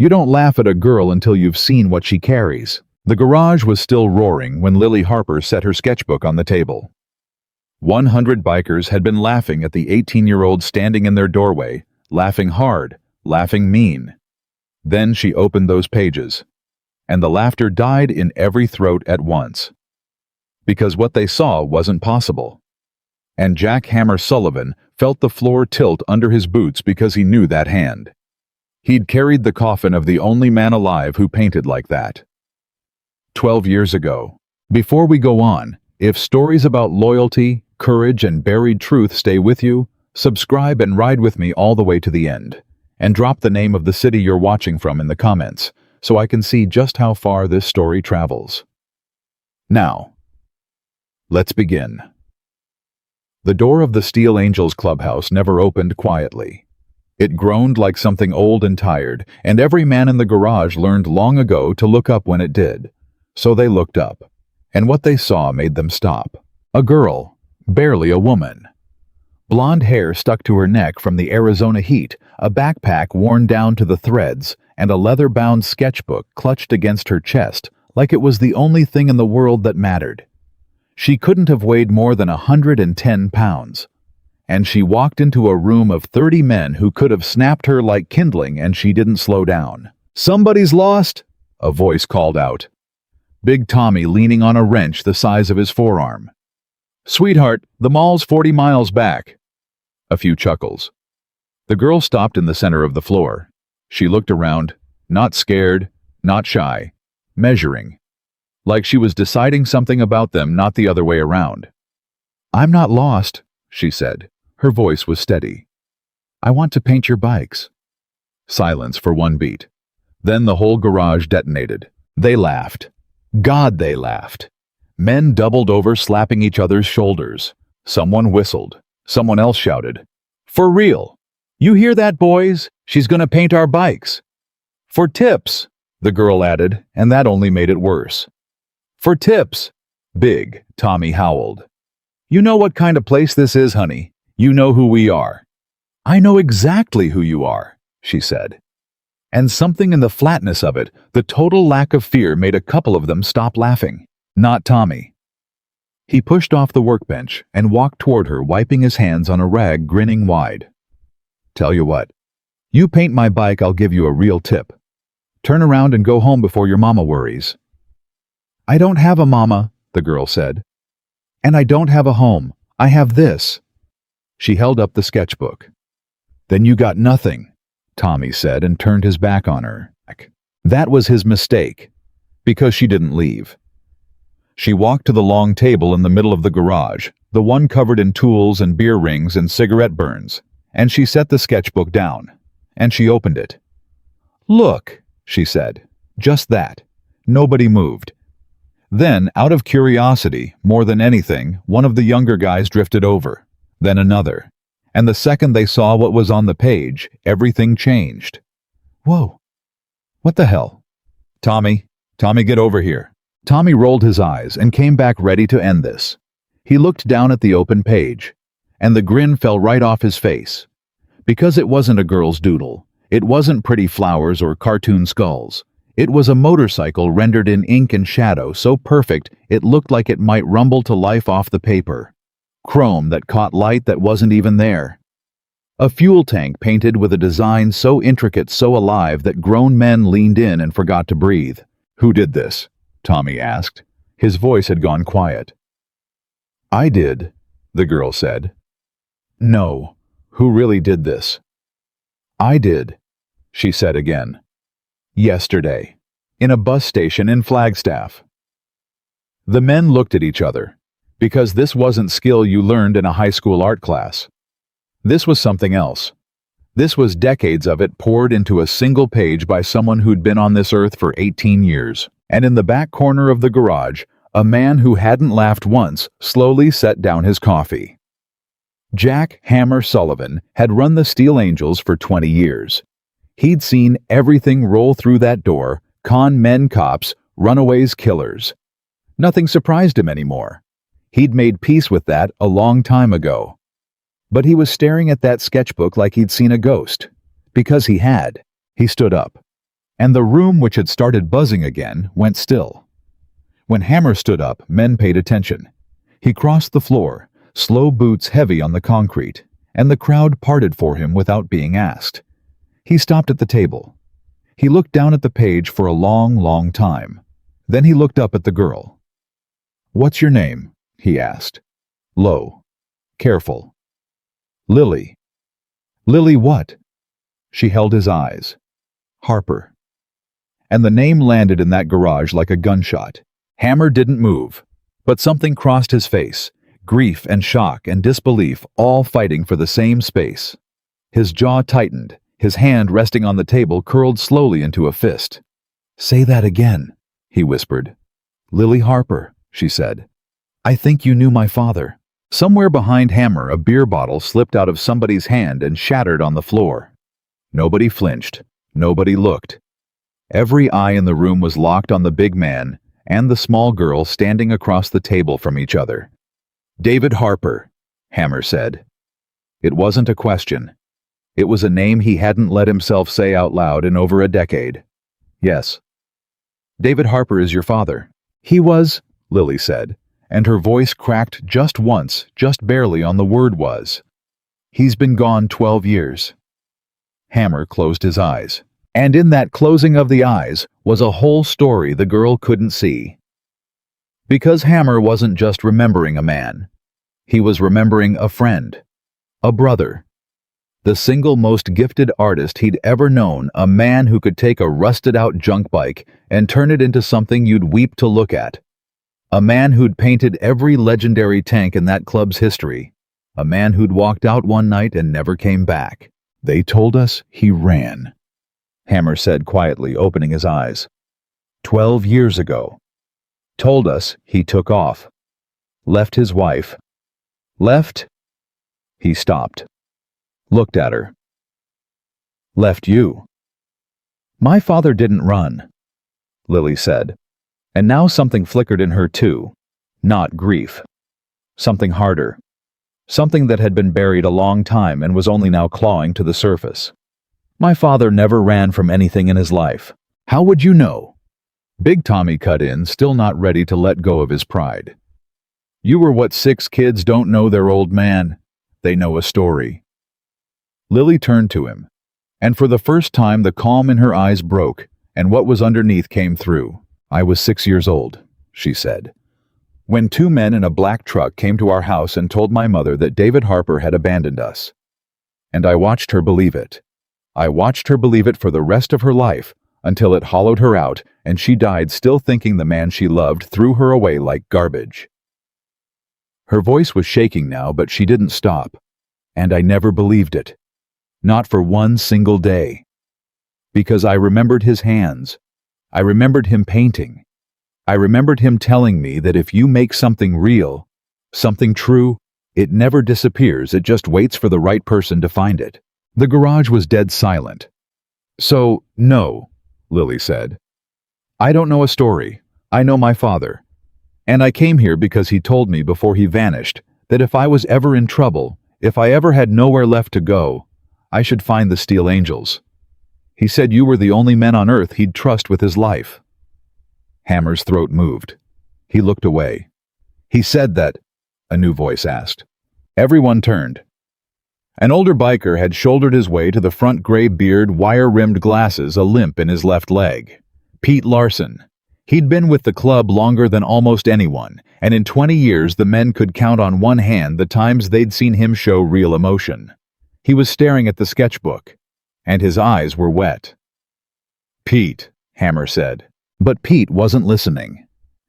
You don't laugh at a girl until you've seen what she carries. The garage was still roaring when Lily Harper set her sketchbook on the table. 100 bikers had been laughing at the 18-year-old standing in their doorway, laughing hard, laughing mean. Then she opened those pages, and the laughter died in every throat at once. Because what they saw wasn't possible. And Jack Hammer Sullivan felt the floor tilt under his boots because he knew that hand. He'd carried the coffin of the only man alive who painted like that. 12 years ago. Before we go on, if stories about loyalty, courage, and buried truth stay with you, subscribe and ride with me all the way to the end. And drop the name of the city you're watching from in the comments, so I can see just how far this story travels. Now, let's begin. The door of the Steel Angels clubhouse never opened quietly. It groaned like something old and tired, and every man in the garage learned long ago to look up when it did. So they looked up, and what they saw made them stop. A girl, barely a woman. Blonde hair stuck to her neck from the Arizona heat, a backpack worn down to the threads, and a leather-bound sketchbook clutched against her chest like it was the only thing in the world that mattered. She couldn't have weighed more than 110 pounds. And she walked into a room of 30 men who could have snapped her like kindling, and she didn't slow down. "Somebody's lost!" a voice called out. Big Tommy leaning on a wrench the size of his forearm. "Sweetheart, the mall's 40 miles back." A few chuckles. The girl stopped in the center of the floor. She looked around, not scared, not shy, measuring. Like she was deciding something about them, not the other way around. "I'm not lost," she said. Her voice was steady. "I want to paint your bikes." Silence for one beat. Then the whole garage detonated. They laughed. God, they laughed. Men doubled over, slapping each other's shoulders. Someone whistled. Someone else shouted, "For real! You hear that, boys? She's gonna paint our bikes." "For tips," the girl added, and that only made it worse. "For tips," Big Tommy howled. "You know what kind of place this is, honey. You know who we are." "I know exactly who you are," she said. And something in the flatness of it, the total lack of fear, made a couple of them stop laughing. Not Tommy. He pushed off the workbench and walked toward her, wiping his hands on a rag, grinning wide. "Tell you what. You paint my bike, I'll give you a real tip. Turn around and go home before your mama worries." "I don't have a mama," the girl said. "And I don't have a home. I have this." She held up the sketchbook. "Then you got nothing," Tommy said, and turned his back on her. That was his mistake, because she didn't leave. She walked to the long table in the middle of the garage, the one covered in tools and beer rings and cigarette burns, and she set the sketchbook down, and she opened it. "Look," she said. Just that. Nobody moved. Then, out of curiosity, more than anything, one of the younger guys drifted over, then another. And the second they saw what was on the page, everything changed. "Whoa. What the hell?" Tommy, get over here." Tommy rolled his eyes and came back ready to end this. He looked down at the open page, and the grin fell right off his face. Because it wasn't a girl's doodle. It wasn't pretty flowers or cartoon skulls. It was a motorcycle rendered in ink and shadow so perfect it looked like it might rumble to life off the paper. Chrome that caught light that wasn't even there. A fuel tank painted with a design so intricate, so alive that grown men leaned in and forgot to breathe. "Who did this?" Tommy asked. His voice had gone quiet. "I did," the girl said. "No, who really did this?" "I did," she said again. "Yesterday, in a bus station in Flagstaff." The men looked at each other, because this wasn't skill you learned in a high school art class. This was something else. This was decades of it poured into a single page by someone who'd been on this earth for 18 years. And in the back corner of the garage, a man who hadn't laughed once slowly set down his coffee. Jack Hammer Sullivan had run the Steel Angels for 20 years. He'd seen everything roll through that door, con men, cops, runaways, killers. Nothing surprised him anymore. He'd made peace with that a long time ago. But he was staring at that sketchbook like he'd seen a ghost. Because he had. He stood up. and the room, which had started buzzing again, went still. When Hammer stood up, men paid attention. He crossed the floor, slow boots heavy on the concrete, and the crowd parted for him without being asked. He stopped at the table. He looked down at the page for a long, long time. Then he looked up at the girl. "What's your name?" he asked. Low. Careful. "Lily." "Lily what?" She held his eyes. "Harper." And the name landed in that garage like a gunshot. Hammer didn't move, but something crossed his face, grief and shock and disbelief all fighting for the same space. His jaw tightened, his hand resting on the table curled slowly into a fist. "Say that again," he whispered. "Lily Harper," she said. "I think you knew my father." Somewhere behind Hammer, a beer bottle slipped out of somebody's hand and shattered on the floor. Nobody flinched. Nobody looked. Every eye in the room was locked on the big man and the small girl standing across the table from each other. "David Harper," Hammer said. It wasn't a question. It was a name he hadn't let himself say out loud in over a decade. "Yes." "David Harper is your father." "He was," Lily said, and her voice cracked just once, just barely on the word was. "He's been gone 12 years. Hammer closed his eyes. And in that closing of the eyes was a whole story the girl couldn't see. Because Hammer wasn't just remembering a man. He was remembering a friend, a brother, the single most gifted artist he'd ever known, a man who could take a rusted-out junk bike and turn it into something you'd weep to look at. A man who'd painted every legendary tank in that club's history. A man who'd walked out one night and never came back. "They told us he ran," Hammer said quietly, opening his eyes. 12 years ago. Told us he took off. Left his wife. Left? He stopped. Looked at her. "Left you." "My father didn't run," Lily said. And now something flickered in her too. Not grief. Something harder. Something that had been buried a long time and was only now clawing to the surface. "My father never ran from anything in his life." "How would you know?" Big Tommy cut in, still not ready to let go of his pride. "You were what 6 kids don't know their old man. They know a story." Lily turned to him, and for the first time the calm in her eyes broke, and what was underneath came through. "I was 6 years old," she said, "when 2 men in a black truck came to our house and told my mother that David Harper had abandoned us. And I watched her believe it. I watched her believe it for the rest of her life, until it hollowed her out and she died still thinking the man she loved threw her away like garbage." Her voice was shaking now, but she didn't stop. "And I never believed it. Not for one single day. Because I remembered his hands. I remembered him painting. I remembered him telling me that if you make something real, something true, it never disappears, it just waits for the right person to find it." The garage was dead silent. "So, no," Lily said. "I don't know a story. I know my father. And I came here because he told me before he vanished that if I was ever in trouble, if I ever had nowhere left to go, I should find the Steel Angels. He said you were the only men on earth he'd trust with his life." Hammer's throat moved. He looked away. "He said that," a new voice asked. Everyone turned. An older biker had shouldered his way to the front, gray beard, wire-rimmed glasses, a limp in his left leg. Pete Larson. He'd been with the club longer than almost anyone, and in 20 years the men could count on one hand the times they'd seen him show real emotion. He was staring at the sketchbook, and his eyes were wet. "Pete," Hammer said. But Pete wasn't listening.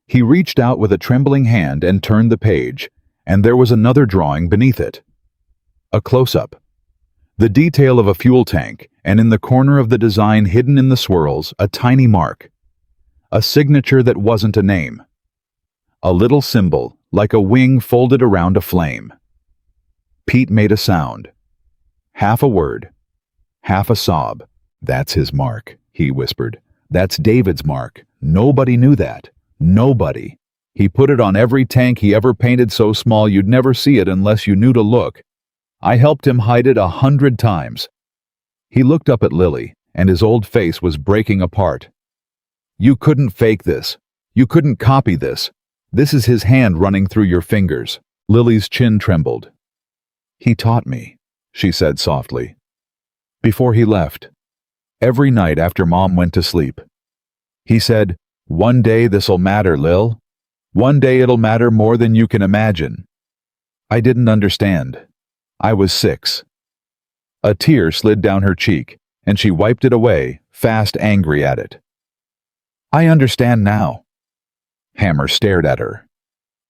He reached out with a trembling hand and turned the page, and there was another drawing beneath it. A close-up. The detail of a fuel tank, and in the corner of the design hidden in the swirls, a tiny mark. A signature that wasn't a name. A little symbol, like a wing folded around a flame. Pete made a sound. Half a word. Half a sob. "That's his mark," he whispered. "That's David's mark. Nobody knew that. Nobody. He put it on every tank he ever painted so small you'd never see it unless you knew to look. I helped him hide it 100 times." He looked up at Lily, and his old face was breaking apart. "You couldn't fake this. You couldn't copy this. This is his hand running through your fingers." Lily's chin trembled. "He taught me," she said softly. "Before he left. Every night after Mom went to sleep. He said, 'One day this'll matter, Lil. One day it'll matter more than you can imagine.' I didn't understand. I was 6. A tear slid down her cheek, and she wiped it away, fast angry at it. "I understand now." Hammer stared at her.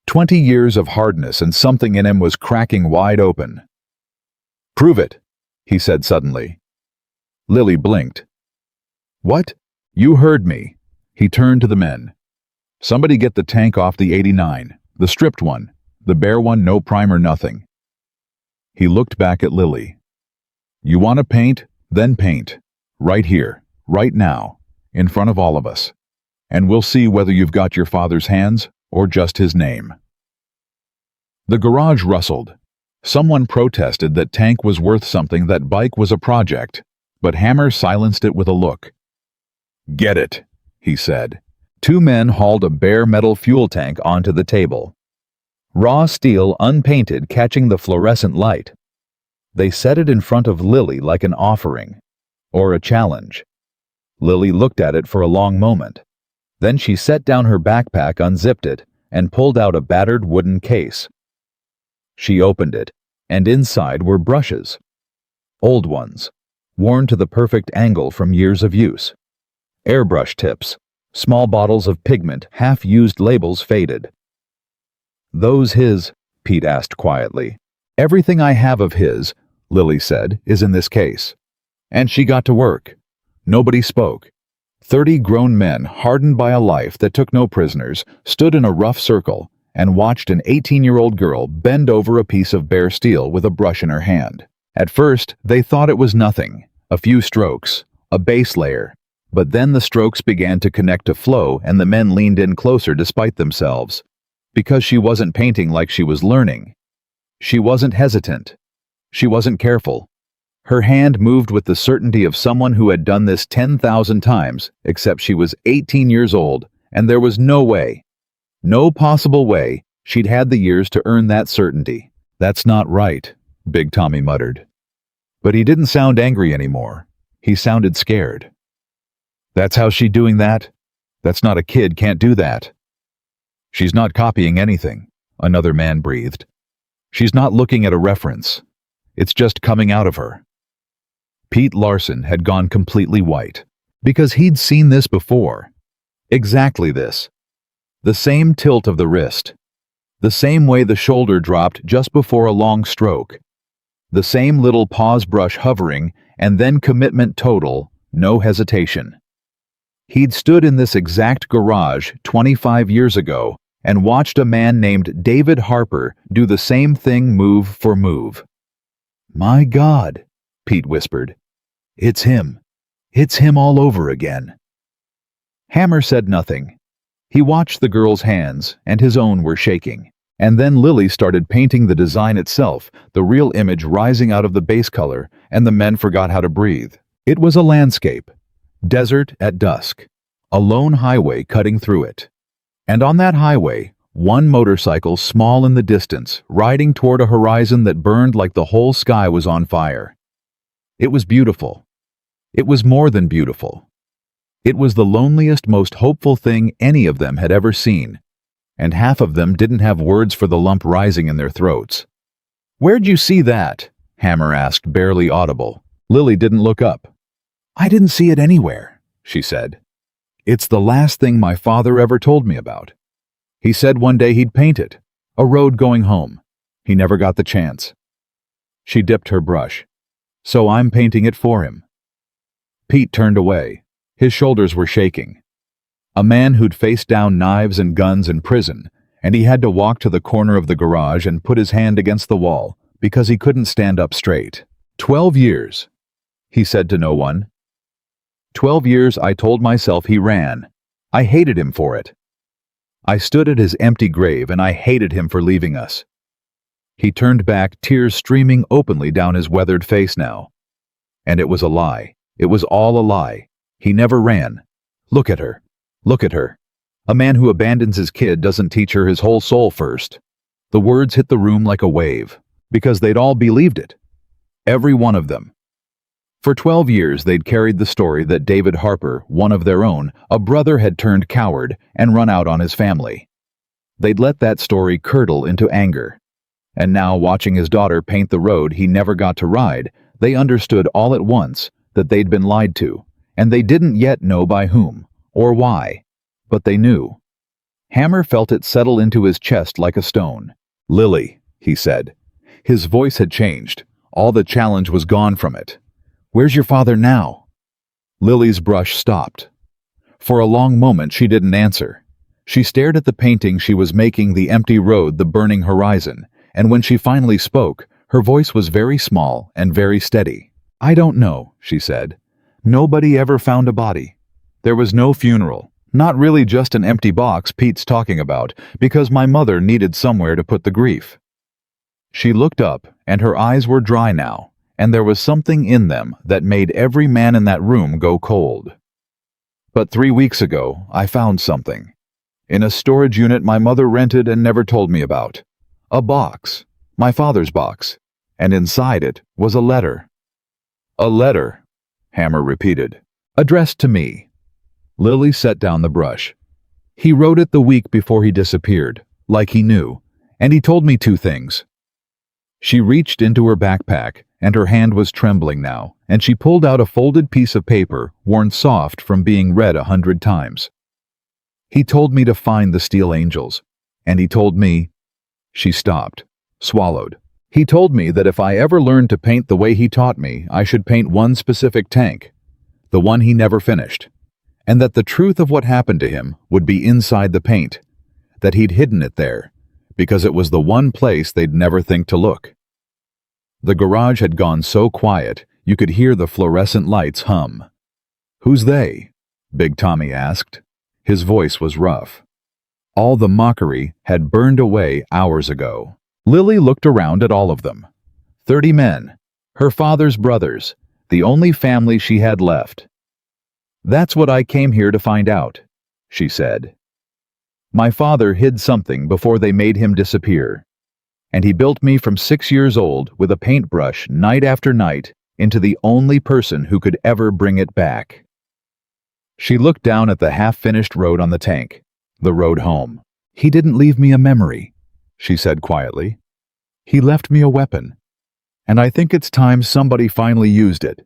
20 years of hardness and something in him was cracking wide open. "Prove it," he said suddenly. Lily blinked. "What? You heard me." He turned to the men. "Somebody get the tank off the 89, the stripped one, the bare one, no primer, nothing." He looked back at Lily. "You want to paint? Then paint. Right here, right now, in front of all of us. And we'll see whether you've got your father's hands or just his name." The garage rustled. Someone protested that tank was worth something, that bike was a project, but Hammer silenced it with a look. "Get it," he said. 2 men hauled a bare metal fuel tank onto the table. Raw steel, unpainted, catching the fluorescent light. They set it in front of Lily like an offering, or a challenge. Lily looked at it for a long moment. Then she set down her backpack, unzipped it, and pulled out a battered wooden case. She opened it, and inside were brushes. Old ones, worn to the perfect angle from years of use. Airbrush tips, small bottles of pigment, half-used labels faded. "Those his?" Pete asked quietly. "Everything I have of his," Lily said, "is in this case." And she got to work. Nobody spoke. 30 grown men, hardened by a life that took no prisoners, stood in a rough circle and watched an 18-year-old girl bend over a piece of bare steel with a brush in her hand. At first, they thought it was nothing, a few strokes, a base layer. But then the strokes began to connect to flow, and the men leaned in closer despite themselves. Because she wasn't painting like she was learning. She wasn't hesitant. She wasn't careful. Her hand moved with the certainty of someone who had done this 10,000 times, except she was 18 years old, and there was no way, no possible way, she'd had the years to earn that certainty. "That's not right," Big Tommy muttered. But he didn't sound angry anymore. He sounded scared. "That's how she doing that? That's not a kid, can't do that." "She's not copying anything," another man breathed. "She's not looking at a reference. It's just coming out of her." Pete Larson had gone completely white, because he'd seen this before. Exactly this. The same tilt of the wrist. The same way the shoulder dropped just before a long stroke. The same little pause brush hovering, and then commitment total, no hesitation. He'd stood in this exact garage 25 years ago and watched a man named David Harper do the same thing move for move. "My God," Pete whispered. "It's him. It's him all over again." Hammer said nothing. He watched the girl's hands, and his own were shaking. And then Lily started painting the design itself, the real image rising out of the base color, and the men forgot how to breathe. It was a landscape. Desert at dusk. A lone highway cutting through it. And on that highway, one motorcycle small in the distance, riding toward a horizon that burned like the whole sky was on fire. It was beautiful. It was more than beautiful. It was the loneliest, most hopeful thing any of them had ever seen, and half of them didn't have words for the lump rising in their throats. "Where'd you see that?" Hammer asked, barely audible. Lily didn't look up. "I didn't see it anywhere," she said. "It's the last thing my father ever told me about. He said one day he'd paint it, a road going home. He never got the chance." She dipped her brush. "So I'm painting it for him." Pete turned away. His shoulders were shaking. A man who'd faced down knives and guns in prison, and he had to walk to the corner of the garage and put his hand against the wall because he couldn't stand up straight. 12 years, he said to no one. 12 years I told myself he ran. I hated him for it. I stood at his empty grave and I hated him for leaving us. He turned back, tears streaming openly down his weathered face now. And it was a lie. It was all a lie. He never ran. Look at her. Look at her. A man who abandons his kid doesn't teach her his whole soul first. The words hit the room like a wave, because they'd all believed it. Every one of them. For 12 years they'd carried the story that David Harper, one of their own, a brother, had turned coward and run out on his family. They'd let that story curdle into anger. And now, watching his daughter paint the road he never got to ride, they understood all at once that they'd been lied to, and they didn't yet know by whom or why, but they knew. Hammer felt it settle into his chest like a stone. "Lily," he said. His voice had changed. All the challenge was gone from it. "Where's your father now?" Lily's brush stopped. For a long moment she didn't answer. She stared at the painting she was making, the empty road, the burning horizon, and when she finally spoke, her voice was very small and very steady. "I don't know," she said. "Nobody ever found a body. There was no funeral. Not really, just an empty box Pete's talking about, because my mother needed somewhere to put the grief." She looked up, and her eyes were dry now, and there was something in them that made every man in that room go cold. "But 3 weeks ago, I found something. In a storage unit my mother rented and never told me about. A box, my father's box, and inside it was a letter." "A letter," Hammer repeated. "Addressed to me." Lily set down the brush. "He wrote it the week before he disappeared, like he knew, and he told me 2 things. She reached into her backpack, and her hand was trembling now, and she pulled out a folded piece of paper, worn soft from being read 100 times. "He told me to find the steel angels, and he told me—" She stopped, swallowed. "He told me that if I ever learned to paint the way he taught me, I should paint one specific tank, the one he never finished, and that the truth of what happened to him would be inside the paint, that he'd hidden it there, because it was the one place they'd never think to look." The garage had gone so quiet you could hear the fluorescent lights hum. "Who's they?" Big Tommy asked. His voice was rough. All the mockery had burned away hours ago. Lily looked around at all of them. 30 men, her father's brothers, the only family she had left. "That's what I came here to find out," she said. "My father hid something before they made him disappear, and he built me from 6 years old with a paintbrush night after night into the only person who could ever bring it back." She looked down at the half-finished road on the tank, the road home. "He didn't leave me a memory," she said quietly. "He left me a weapon, and I think it's time somebody finally used it."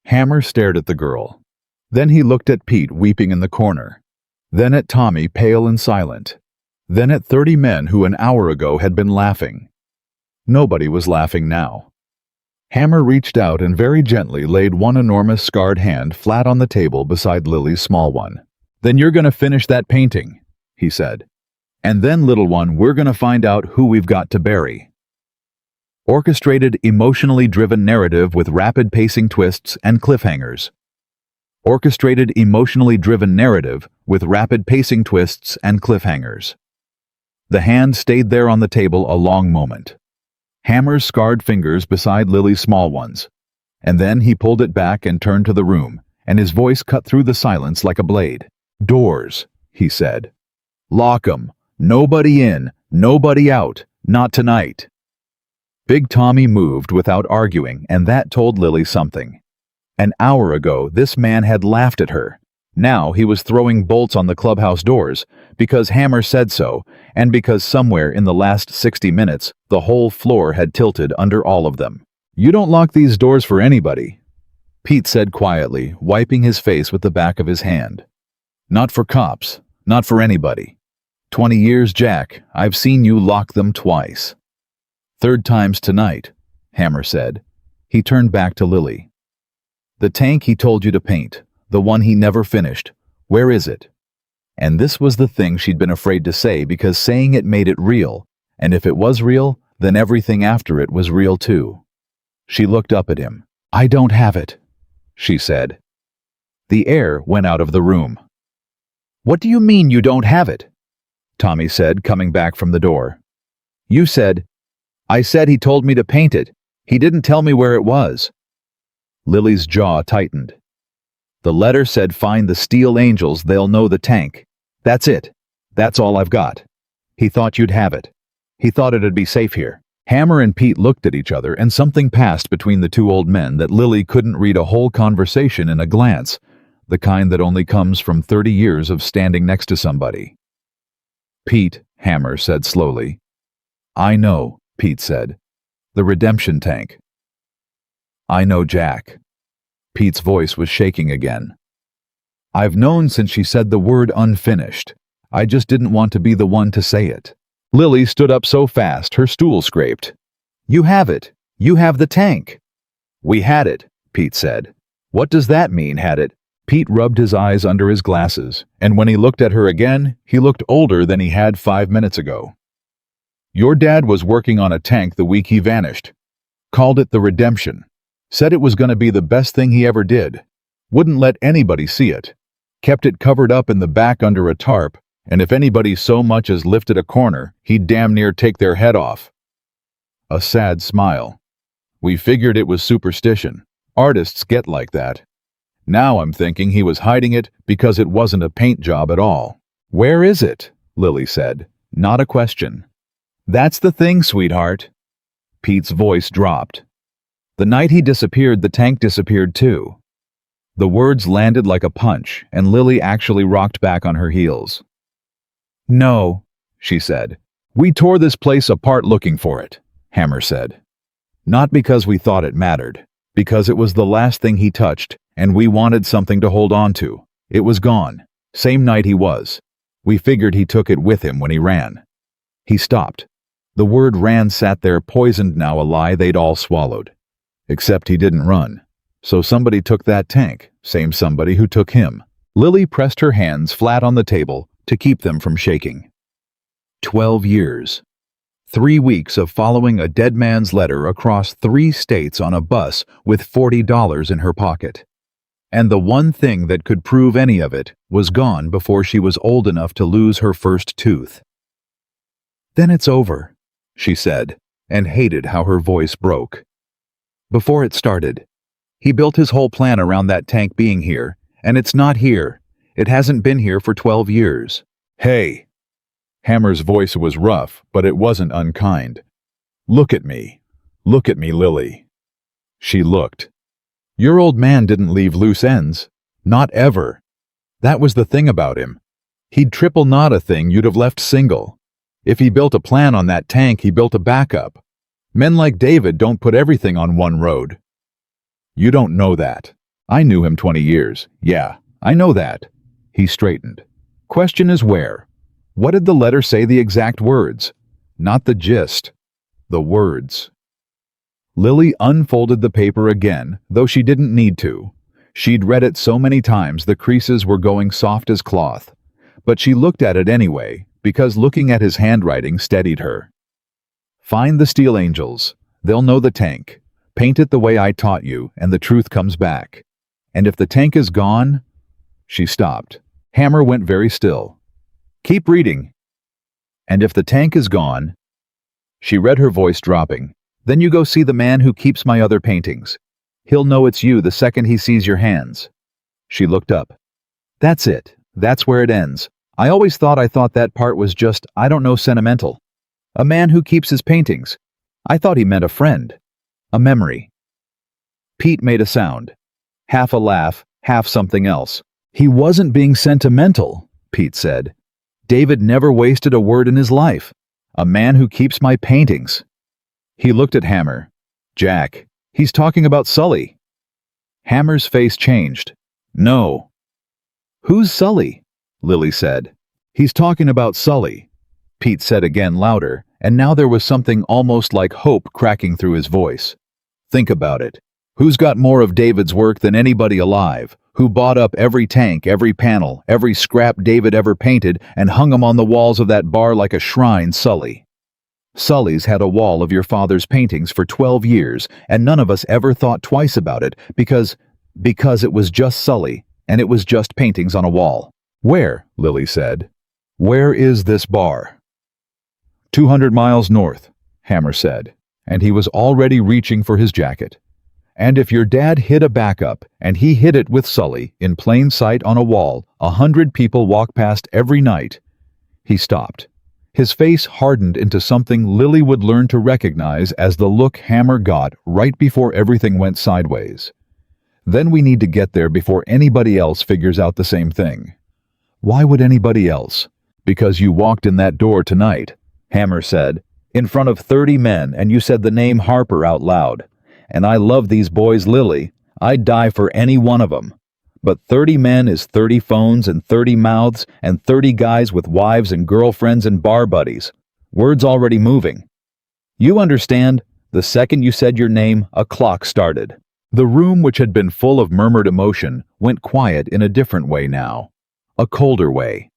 Hammer stared at the girl. Then he looked at Pete weeping in the corner. Then at Tommy, pale and silent. Then at 30 men who an hour ago had been laughing. Nobody was laughing now. Hammer reached out and very gently laid one enormous scarred hand flat on the table beside Lily's small one. "Then you're going to finish that painting," he said. "And then, little one, we're going to find out who we've got to bury." Orchestrated, emotionally driven narrative with rapid pacing twists and cliffhangers. Orchestrated, emotionally driven narrative with rapid pacing twists and cliffhangers. The hand stayed there on the table a long moment. Hammer's scarred fingers beside Lily's small ones. And then he pulled it back and turned to the room, and his voice cut through the silence like a blade. "Doors," he said. "Lock 'em. Nobody in, nobody out. Not tonight." Big Tommy moved without arguing, and that told Lily something. An hour ago, this man had laughed at her. Now he was throwing bolts on the clubhouse doors, because Hammer said so, and because somewhere in the last 60 minutes, the whole floor had tilted under all of them. "You don't lock these doors for anybody," Pete said quietly, wiping his face with the back of his hand. "Not for cops, not for anybody. 20 years, Jack, I've seen you lock them twice." "Third time's tonight," Hammer said. He turned back to Lily. "The tank he told you to paint, the one he never finished, where is it?" And this was the thing she'd been afraid to say, because saying it made it real, and if it was real, then everything after it was real too. She looked up at him. "I don't have it," she said. The air went out of the room. "What do you mean you don't have it?" Tommy said, coming back from the door. "You said—" "I said he told me to paint it. He didn't tell me where it was." Lily's jaw tightened. The letter said find the Steel Angels, they'll know the tank. That's it. That's all I've got. He thought you'd have it. He thought it'd be safe here. Hammer and Pete looked at each other, and something passed between the two old men that Lily couldn't read a whole conversation in a glance, the kind that only comes from 30 years of standing next to somebody. Pete, Hammer said slowly. I know, Pete said. The redemption tank. I know Jack. Pete's voice was shaking again. I've known since she said the word unfinished. I just didn't want to be the one to say it. Lily stood up so fast her stool scraped. You have it. You have the tank. We had it, Pete said. What does that mean, had it? Pete rubbed his eyes under his glasses, and when he looked at her again, he looked older than he had 5 minutes ago. Your dad was working on a tank the week he vanished. Called it the Redemption. Said it was going to be the best thing he ever did. Wouldn't let anybody see it. Kept it covered up in the back under a tarp, and if anybody so much as lifted a corner, he'd damn near take their head off. A sad smile. We figured it was superstition. Artists get like that. Now I'm thinking he was hiding it because it wasn't a paint job at all. Where is it? Lily said. Not a question. That's the thing, sweetheart. Pete's voice dropped. The night he disappeared, the tank disappeared too. The words landed like a punch, and Lily actually rocked back on her heels. No, she said. We tore this place apart looking for it, Hammer said. Not because we thought it mattered, because it was the last thing he touched, and we wanted something to hold on to. It was gone. Same night he was. We figured he took it with him when he ran. He stopped. The word ran sat there poisoned now, a lie they'd all swallowed. Except he didn't run. So somebody took that tank, same somebody who took him. Lily pressed her hands flat on the table to keep them from shaking. 12 years. 3 weeks of following a dead man's letter across 3 states on a bus with $40 in her pocket. And the one thing that could prove any of it was gone before she was old enough to lose her first tooth. Then it's over, she said, and hated how her voice broke. Before it started, he built his whole plan around that tank being here, and it's not here. It hasn't been here for 12 years. Hey! Hammer's voice was rough, but it wasn't unkind. Look at me. Look at me, Lily. She looked. Your old man didn't leave loose ends. Not ever. That was the thing about him. He'd triple knot a thing you'd have left single. If he built a plan on that tank, he built a backup. Men like David don't put everything on one road. You don't know that. I knew him 20 years. Yeah, I know that. He straightened. Question is where? What did the letter say, the exact words? Not the gist. The words. Lily unfolded the paper again, though she didn't need to. She'd read it so many times the creases were going soft as cloth. But she looked at it anyway, because looking at his handwriting steadied her. Find the Steel Angels. They'll know the tank. Paint it the way I taught you, and the truth comes back. And if the tank is gone... She stopped. Hammer went very still. Keep reading. And if the tank is gone... She read, her voice dropping. Then you go see the man who keeps my other paintings. He'll know it's you the second he sees your hands. She looked up. That's it. That's where it ends. I thought that part was just, I don't know, sentimental. A man who keeps his paintings. I thought he meant a friend. A memory. Pete made a sound. Half a laugh, half something else. He wasn't being sentimental, Pete said. David never wasted a word in his life. A man who keeps my paintings. He looked at Hammer. Jack, he's talking about Sully. Hammer's face changed. No. Who's Sully? Lily said. He's talking about Sully, Pete said again louder, and now there was something almost like hope cracking through his voice. Think about it. Who's got more of David's work than anybody alive? Who bought up every tank, every panel, every scrap David ever painted and hung 'em on the walls of that bar like a shrine? Sully. Sully's had a wall of your father's paintings for 12 years, and none of us ever thought twice about it because it was just Sully, and it was just paintings on a wall. Where? Lily said. Where is this bar? 200 miles north, Hammer said, and he was already reaching for his jacket. And if your dad hid a backup, and he hid it with Sully, in plain sight on a wall, 100 people walk past every night." He stopped. His face hardened into something Lily would learn to recognize as the look Hammer got right before everything went sideways. "Then we need to get there before anybody else figures out the same thing." "Why would anybody else?" "Because you walked in that door tonight," Hammer said, "in front of 30 men, and you said the name Harper out loud. And I love these boys, Lily. I'd die for any one of them. But 30 men is 30 phones and 30 mouths and 30 guys with wives and girlfriends and bar buddies. Word's already moving. You understand? The second you said your name, a clock started." The room, which had been full of murmured emotion, went quiet in a different way now. A colder way.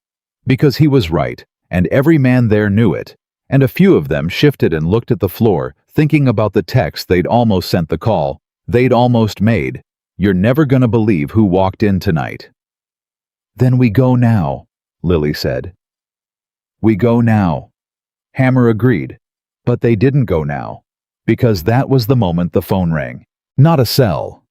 Because he was right, and every man there knew it, and a few of them shifted and looked at the floor, thinking about the text they'd almost sent, the call they'd almost made. "You're never gonna believe who walked in tonight." "Then we go now," Lily said. "We go now." Hammer agreed. But they didn't go now, because that was the moment the phone rang. Not a cell.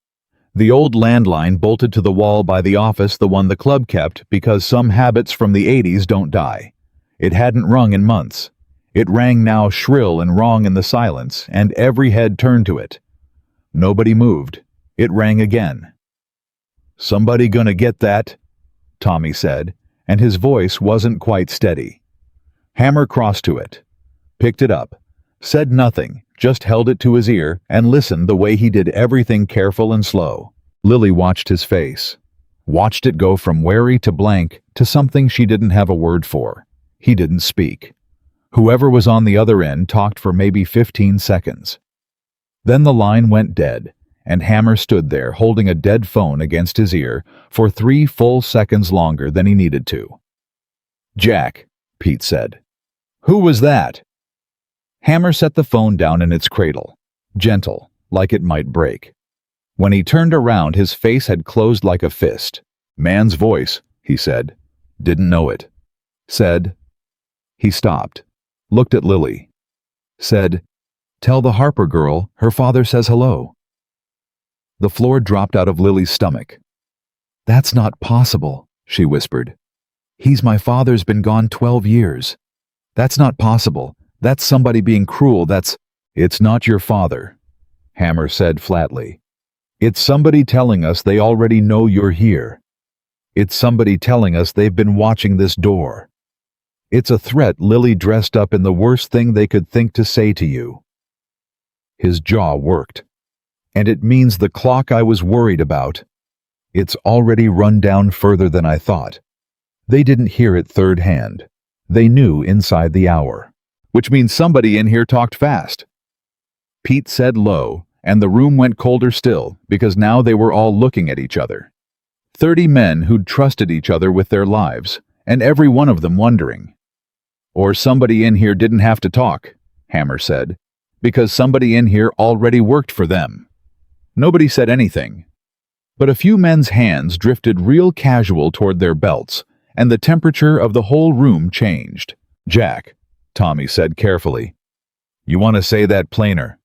The old landline bolted to the wall by the office, the one the club kept, because some habits from the 80s don't die. It hadn't rung in months. It rang now, shrill and wrong in the silence, and every head turned to it. Nobody moved. It rang again. "Somebody gonna get that?" Tommy said, and his voice wasn't quite steady. Hammer crossed to it, picked it up, said nothing, just held it to his ear and listened the way he did everything, careful and slow. Lily watched his face, watched it go from wary to blank to something she didn't have a word for. He didn't speak. Whoever was on the other end talked for maybe 15 seconds. Then the line went dead, and Hammer stood there holding a dead phone against his ear for 3 full seconds longer than he needed to. "Jack," Pete said. "Who was that?" Hammer set the phone down in its cradle, gentle, like it might break. When he turned around, his face had closed like a fist. "Man's voice," he said. "Didn't know it." Said. He stopped, looked at Lily. Said, "Tell the Harper girl her father says hello." The floor dropped out of Lily's stomach. "That's not possible," she whispered. My father's been gone 12 years. That's not possible. That's somebody being cruel. It's not your father," Hammer said flatly. "It's somebody telling us they already know you're here. It's somebody telling us they've been watching this door. It's a threat Lily dressed up in the worst thing they could think to say to you." His jaw worked. "And it means the clock I was worried about. It's already run down further than I thought. They didn't hear it third hand. They knew inside the hour. Which means somebody in here talked fast." Pete said low, and the room went colder still, because now they were all looking at each other. 30 men who'd trusted each other with their lives, and every one of them wondering. "Or somebody in here didn't have to talk," Hammer said, "because somebody in here already worked for them." Nobody said anything. But a few men's hands drifted real casual toward their belts, and the temperature of the whole room changed. "Jack," Tommy said carefully, "you want to say that plainer?"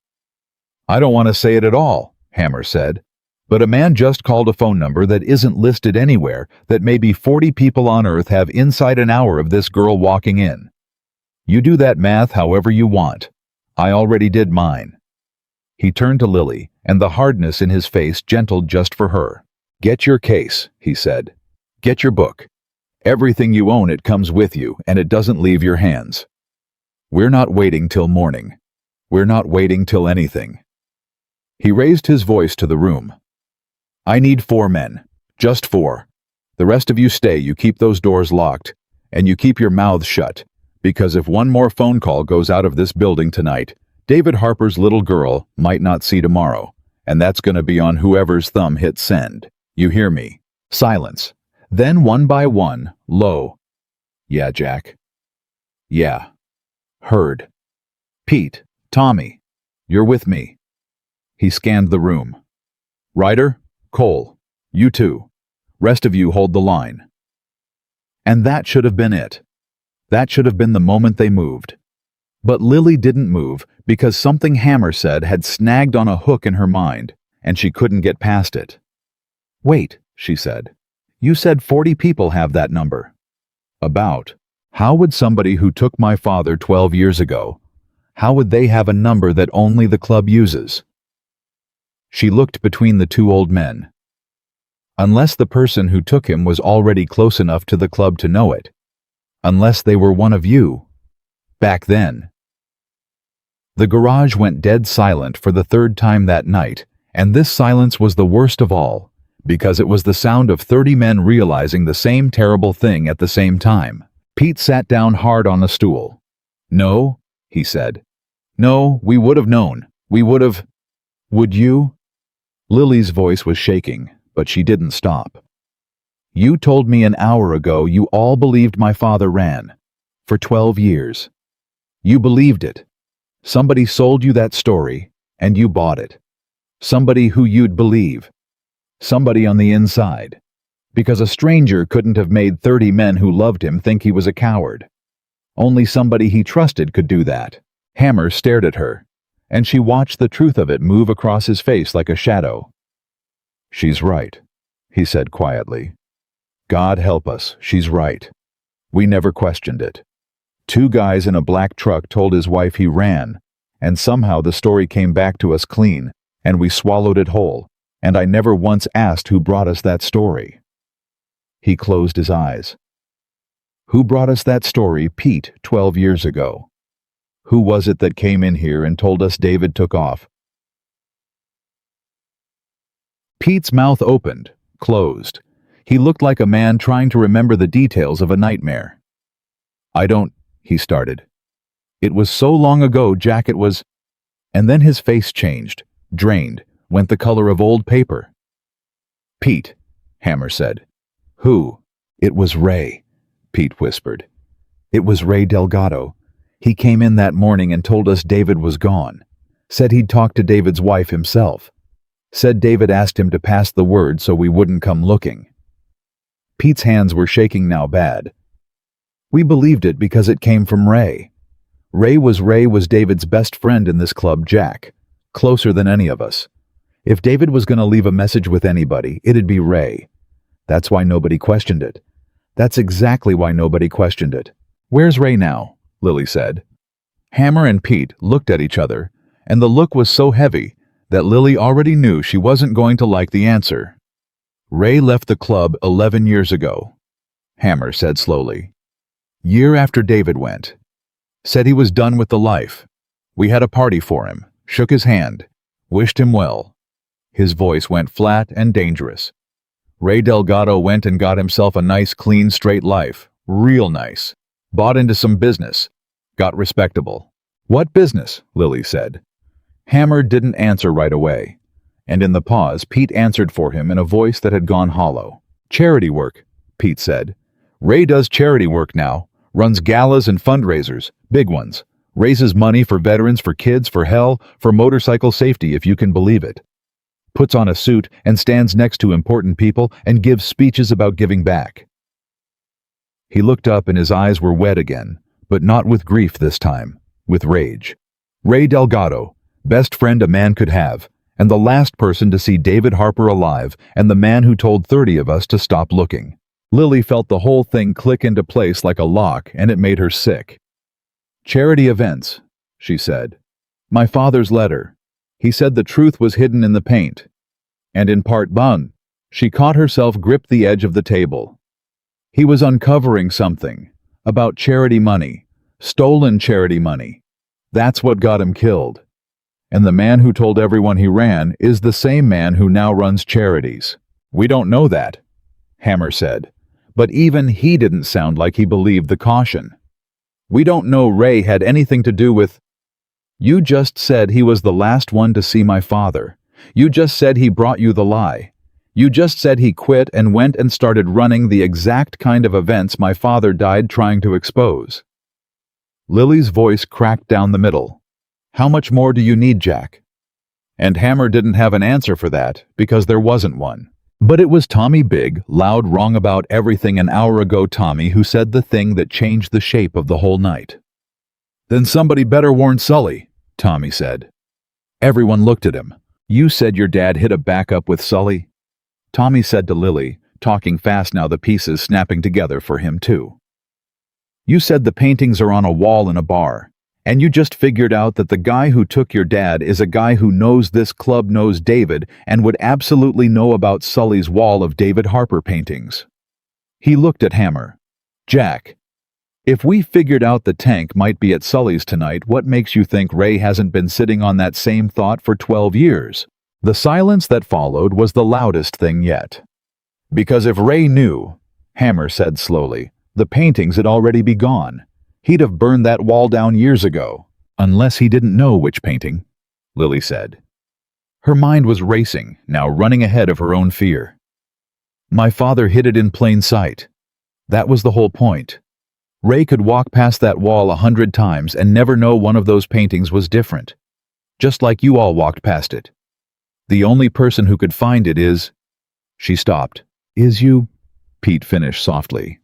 "I don't want to say it at all," Hammer said. "But a man just called a phone number that isn't listed anywhere, that maybe 40 people on Earth have inside an hour of this girl walking in. You do that math however you want. I already did mine." He turned to Lily, and the hardness in his face gentled just for her. "Get your case," he said. "Get your book. Everything you own, it comes with you, and it doesn't leave your hands. We're not waiting till morning. We're not waiting till anything." He raised his voice to the room. "I need 4 men. Just 4. The rest of you stay, you keep those doors locked, and you keep your mouths shut, because if one more phone call goes out of this building tonight, David Harper's little girl might not see tomorrow, and that's gonna be on whoever's thumb hit send. You hear me?" Silence. Then one by one, low. "Yeah, Jack." "Yeah." Heard. "Pete, Tommy, you're with me." He scanned the room. "Ryder, Cole, you two. Rest of you hold the line." And that should have been it. That should have been the moment they moved. But Lily didn't move because something Hammer said had snagged on a hook in her mind, and she couldn't get past it. "Wait," she said. "You said 40 people have that number." "About. How would somebody who took my father 12 years ago, how would they have a number that only the club uses?" She looked between the two old men. "Unless the person who took him was already close enough to the club to know it. Unless they were one of you. Back then." The garage went dead silent for the third time that night, and this silence was the worst of all, because it was the sound of 30 men realizing the same terrible thing at the same time. Pete sat down hard on a stool. "No," he said. "No, we would have known. We would have—" "Would you?" Lily's voice was shaking, but she didn't stop. "You told me an hour ago you all believed my father ran. For 12 years. You believed it. Somebody sold you that story, and you bought it. Somebody who you'd believe. Somebody on the inside. Because a stranger couldn't have made 30 men who loved him think he was a coward. Only somebody he trusted could do that." Hammer stared at her, and she watched the truth of it move across his face like a shadow. "She's right," he said quietly. "God help us, she's right. We never questioned it. 2 guys in a black truck told his wife he ran, and somehow the story came back to us clean, and we swallowed it whole, and I never once asked who brought us that story." He closed his eyes. "Who brought us that story, Pete, 12 years ago? Who was it that came in here and told us David took off?" Pete's mouth opened, closed. He looked like a man trying to remember the details of a nightmare. "I don't," he started. "It was so long ago, Jack, it was—" And then his face changed, drained, went the color of old paper. "Pete," Hammer said. "Who?" "It was Ray," Pete whispered. "It was Ray Delgado. He came in that morning and told us David was gone. Said he'd talked to David's wife himself. Said David asked him to pass the word so we wouldn't come looking." Pete's hands were shaking now bad. "We believed it because it came from Ray. Ray was David's best friend in this club, Jack. Closer than any of us. If David was going to leave a message with anybody, it'd be Ray. That's why nobody questioned it. That's exactly why nobody questioned it." "Where's Ray now?" Lily said. Hammer and Pete looked at each other, and the look was so heavy that Lily already knew she wasn't going to like the answer. "Ray left the club 11 years ago," Hammer said slowly. "Year after David went. Said he was done with the life. We had a party for him, shook his hand, wished him well." His voice went flat and dangerous. "Ray Delgado went and got himself a nice, clean, straight life. Real nice. Bought into some business. Got respectable." "What business?" Lily said. Hammer didn't answer right away, and in the pause Pete answered for him in a voice that had gone hollow. "Charity work," Pete said. "Ray does charity work now, runs galas and fundraisers, big ones, raises money for veterans, for kids, for hell, for motorcycle safety if you can believe it. Puts on a suit and stands next to important people and gives speeches about giving back." He looked up and his eyes were wet again, but not with grief this time, with rage. "Ray Delgado, best friend a man could have, and the last person to see David Harper alive, and the man who told 30 of us to stop looking." Lily felt the whole thing click into place like a lock, and it made her sick. "Charity events," she said. "My father's letter. He said the truth was hidden in the paint. And in part bun." She caught herself gripped the edge of the table. "He was uncovering something. About charity money. Stolen charity money. That's what got him killed. And the man who told everyone he ran is the same man who now runs charities." "We don't know that," Hammer said. But even he didn't sound like he believed the caution. "We don't know Ray had anything to do with—" "You just said he was the last one to see my father. You just said he brought you the lie. You just said he quit and went and started running the exact kind of events my father died trying to expose." Lily's voice cracked down the middle. "How much more do you need, Jack?" And Hammer didn't have an answer for that, because there wasn't one. But it was Tommy Big, loud wrong about everything an hour ago Tommy, who said the thing that changed the shape of the whole night. "Then somebody better warn Sully," Tommy said. Everyone looked at him. You said your dad hit a backup with Sully? Tommy said to Lily, talking fast now, the pieces snapping together for him too. You said the paintings are on a wall in a bar, and you just figured out that the guy who took your dad is a guy who knows this club, knows David, and would absolutely know about Sully's wall of David Harper paintings. He looked at Hammer. Jack, if we figured out the tank might be at Sully's tonight, what makes you think Ray hasn't been sitting on that same thought for 12 years? The silence that followed was the loudest thing yet. Because if Ray knew, Hammer said slowly, the paintings had already be gone. He'd have burned that wall down years ago. Unless he didn't know which painting, Lily said. Her mind was racing, now running ahead of her own fear. My father hid it in plain sight. That was the whole point. Ray could walk past that wall 100 times and never know one of those paintings was different. Just like you all walked past it. The only person who could find it is... She stopped. Is you? Pete finished softly.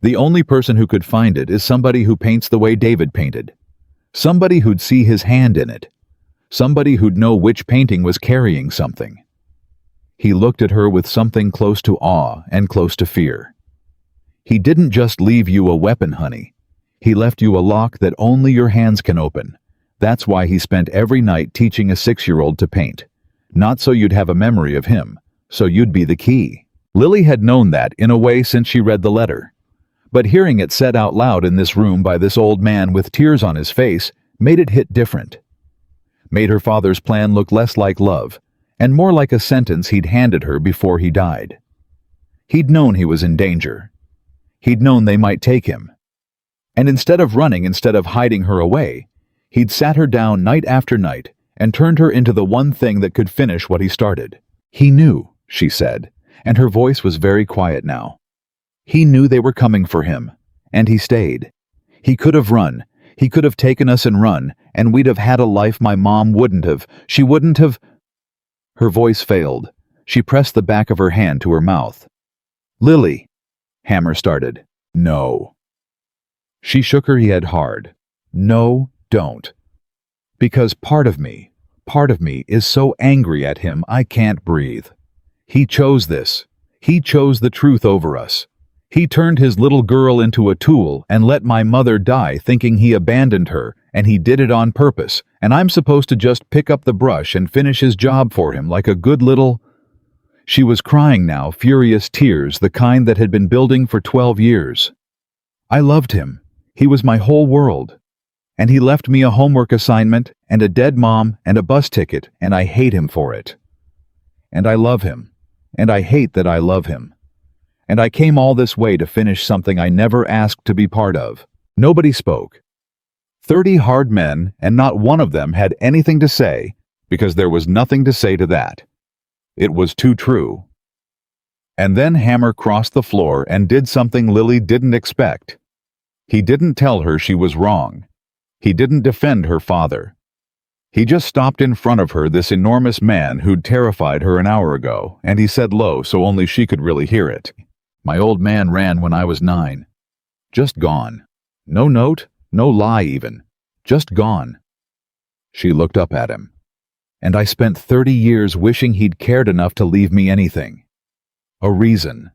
The only person who could find it is somebody who paints the way David painted. Somebody who'd see his hand in it. Somebody who'd know which painting was carrying something. He looked at her with something close to awe and close to fear. He didn't just leave you a weapon, honey. He left you a lock that only your hands can open. That's why he spent every night teaching a 6-year-old to paint. Not so you'd have a memory of him, so you'd be the key. Lily had known that in a way since she read the letter. But hearing it said out loud in this room by this old man with tears on his face made it hit different. Made her father's plan look less like love, and more like a sentence he'd handed her before he died. He'd known he was in danger. He'd known they might take him. And instead of running, instead of hiding her away, he'd sat her down night after night and turned her into the one thing that could finish what he started. He knew, she said, and her voice was very quiet now. He knew they were coming for him, and he stayed. He could have run. He could have taken us and run, and we'd have had a life my mom wouldn't have. She wouldn't have... Her voice failed. She pressed the back of her hand to her mouth. Lily, Hammer started. No. She shook her head hard. No, don't. Because part of me is so angry at him I can't breathe. He chose this. He chose the truth over us. He turned his little girl into a tool and let my mother die thinking he abandoned her, and he did it on purpose, and I'm supposed to just pick up the brush and finish his job for him like a good little... She was crying now, furious tears, the kind that had been building for 12 years. I loved him. He was my whole world. And he left me a homework assignment and a dead mom and a bus ticket, and I hate him for it. And I love him. And I hate that I love him. And I came all this way to finish something I never asked to be part of. Nobody spoke. 30 hard men, and not one of them had anything to say, because there was nothing to say to that. It was too true. And then Hammer crossed the floor and did something Lily didn't expect. He didn't tell her she was wrong. He didn't defend her father. He just stopped in front of her, this enormous man who'd terrified her an hour ago, and he said low so only she could really hear it. My old man ran when I was 9. Just gone. No note, no lie even. Just gone. She looked up at him. And I spent 30 years wishing he'd cared enough to leave me anything. A reason.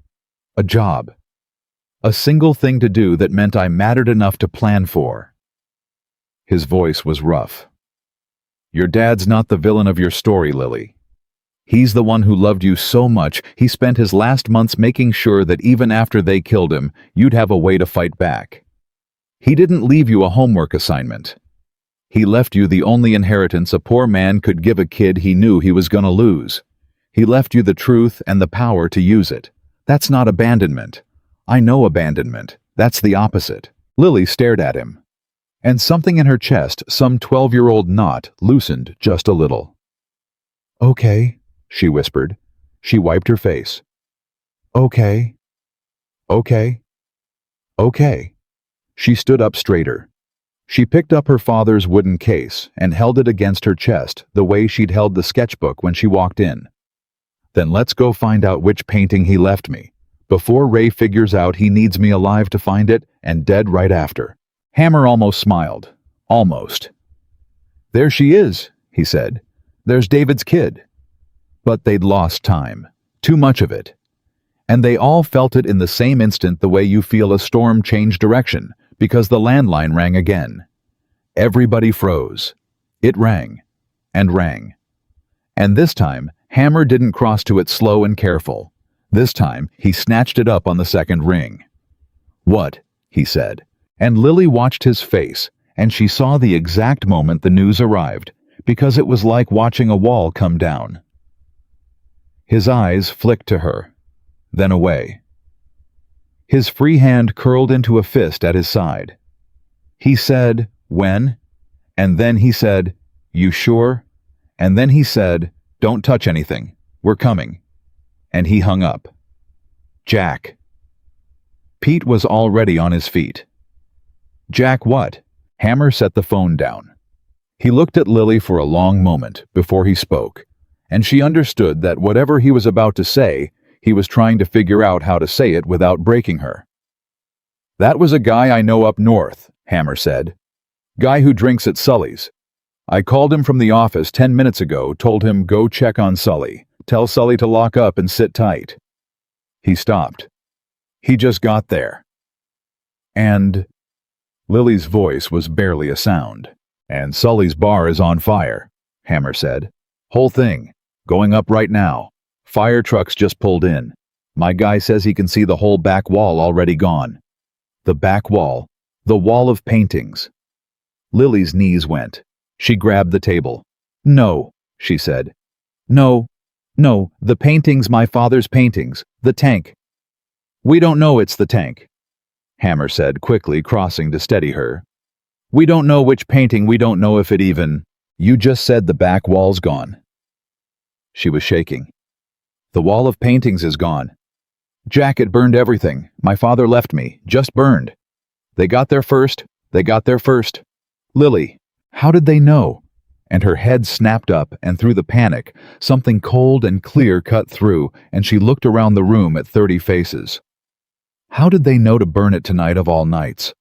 A job. A single thing to do that meant I mattered enough to plan for. His voice was rough. Your dad's not the villain of your story, Lily. He's the one who loved you so much, he spent his last months making sure that even after they killed him, you'd have a way to fight back. He didn't leave you a homework assignment. He left you the only inheritance a poor man could give a kid he knew he was gonna lose. He left you the truth and the power to use it. That's not abandonment. I know abandonment. That's the opposite. Lily stared at him. And something in her chest, some 12-year-old knot, loosened just a little. Okay, she whispered. She wiped her face. Okay. Okay. Okay. She stood up straighter. She picked up her father's wooden case and held it against her chest the way she'd held the sketchbook when she walked in. Then let's go find out which painting he left me, before Ray figures out he needs me alive to find it and dead right after. Hammer almost smiled. Almost. There she is, he said. There's David's kid. But they'd lost time. Too much of it. And they all felt it in the same instant, the way you feel a storm change direction, because the landline rang again. Everybody froze. It rang. And rang. And this time, Hammer didn't cross to it slow and careful. This time, he snatched it up on the second ring. "What?" he said. And Lily watched his face, and she saw the exact moment the news arrived, because it was like watching a wall come down. His eyes flicked to her, then away. His free hand curled into a fist at his side. He said, "When?" And then he said, "You sure?" And then he said, "Don't touch anything. We're coming." And he hung up. Jack. Pete was already on his feet. "Jack what?" Hammer set the phone down. He looked at Lily for a long moment before he spoke, and she understood that whatever he was about to say, he was trying to figure out how to say it without breaking her. "That was a guy I know up north," Hammer said. "Guy who drinks at Sully's. I called him from the office 10 minutes ago, told him go check on Sully. Tell Sully to lock up and sit tight." He stopped. "He just got there." And Lily's voice was barely a sound. "And Sully's bar is on fire," Hammer said. "Whole thing. Going up right now. Fire trucks just pulled in. My guy says he can see the whole back wall already gone." The back wall. The wall of paintings. Lily's knees went. She grabbed the table. "No," she said. "No, no, the paintings, my father's paintings. The tank." "We don't know it's the tank," Hammer said, quickly crossing to steady her. "We don't know which painting, we don't know if it even—" "You just said the back wall's gone." She was shaking. "The wall of paintings is gone. Jack, it burned everything. My father left me, just burned. They got there first. Lily, how did they know?" And her head snapped up, and through the panic, something cold and clear cut through, and she looked around the room at 30 faces. How did they know to burn it tonight of all nights?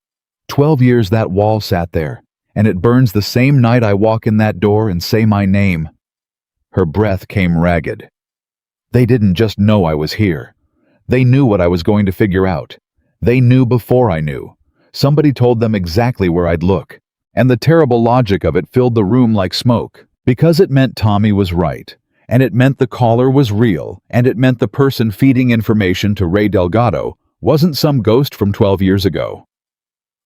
12 years that wall sat there, and it burns the same night I walk in that door and say my name. Her breath came ragged. They didn't just know I was here. They knew what I was going to figure out. They knew before I knew. Somebody told them exactly where I'd look. And the terrible logic of it filled the room like smoke, because it meant Tommy was right, and it meant the caller was real, and it meant the person feeding information to Ray Delgado wasn't some ghost from 12 years ago.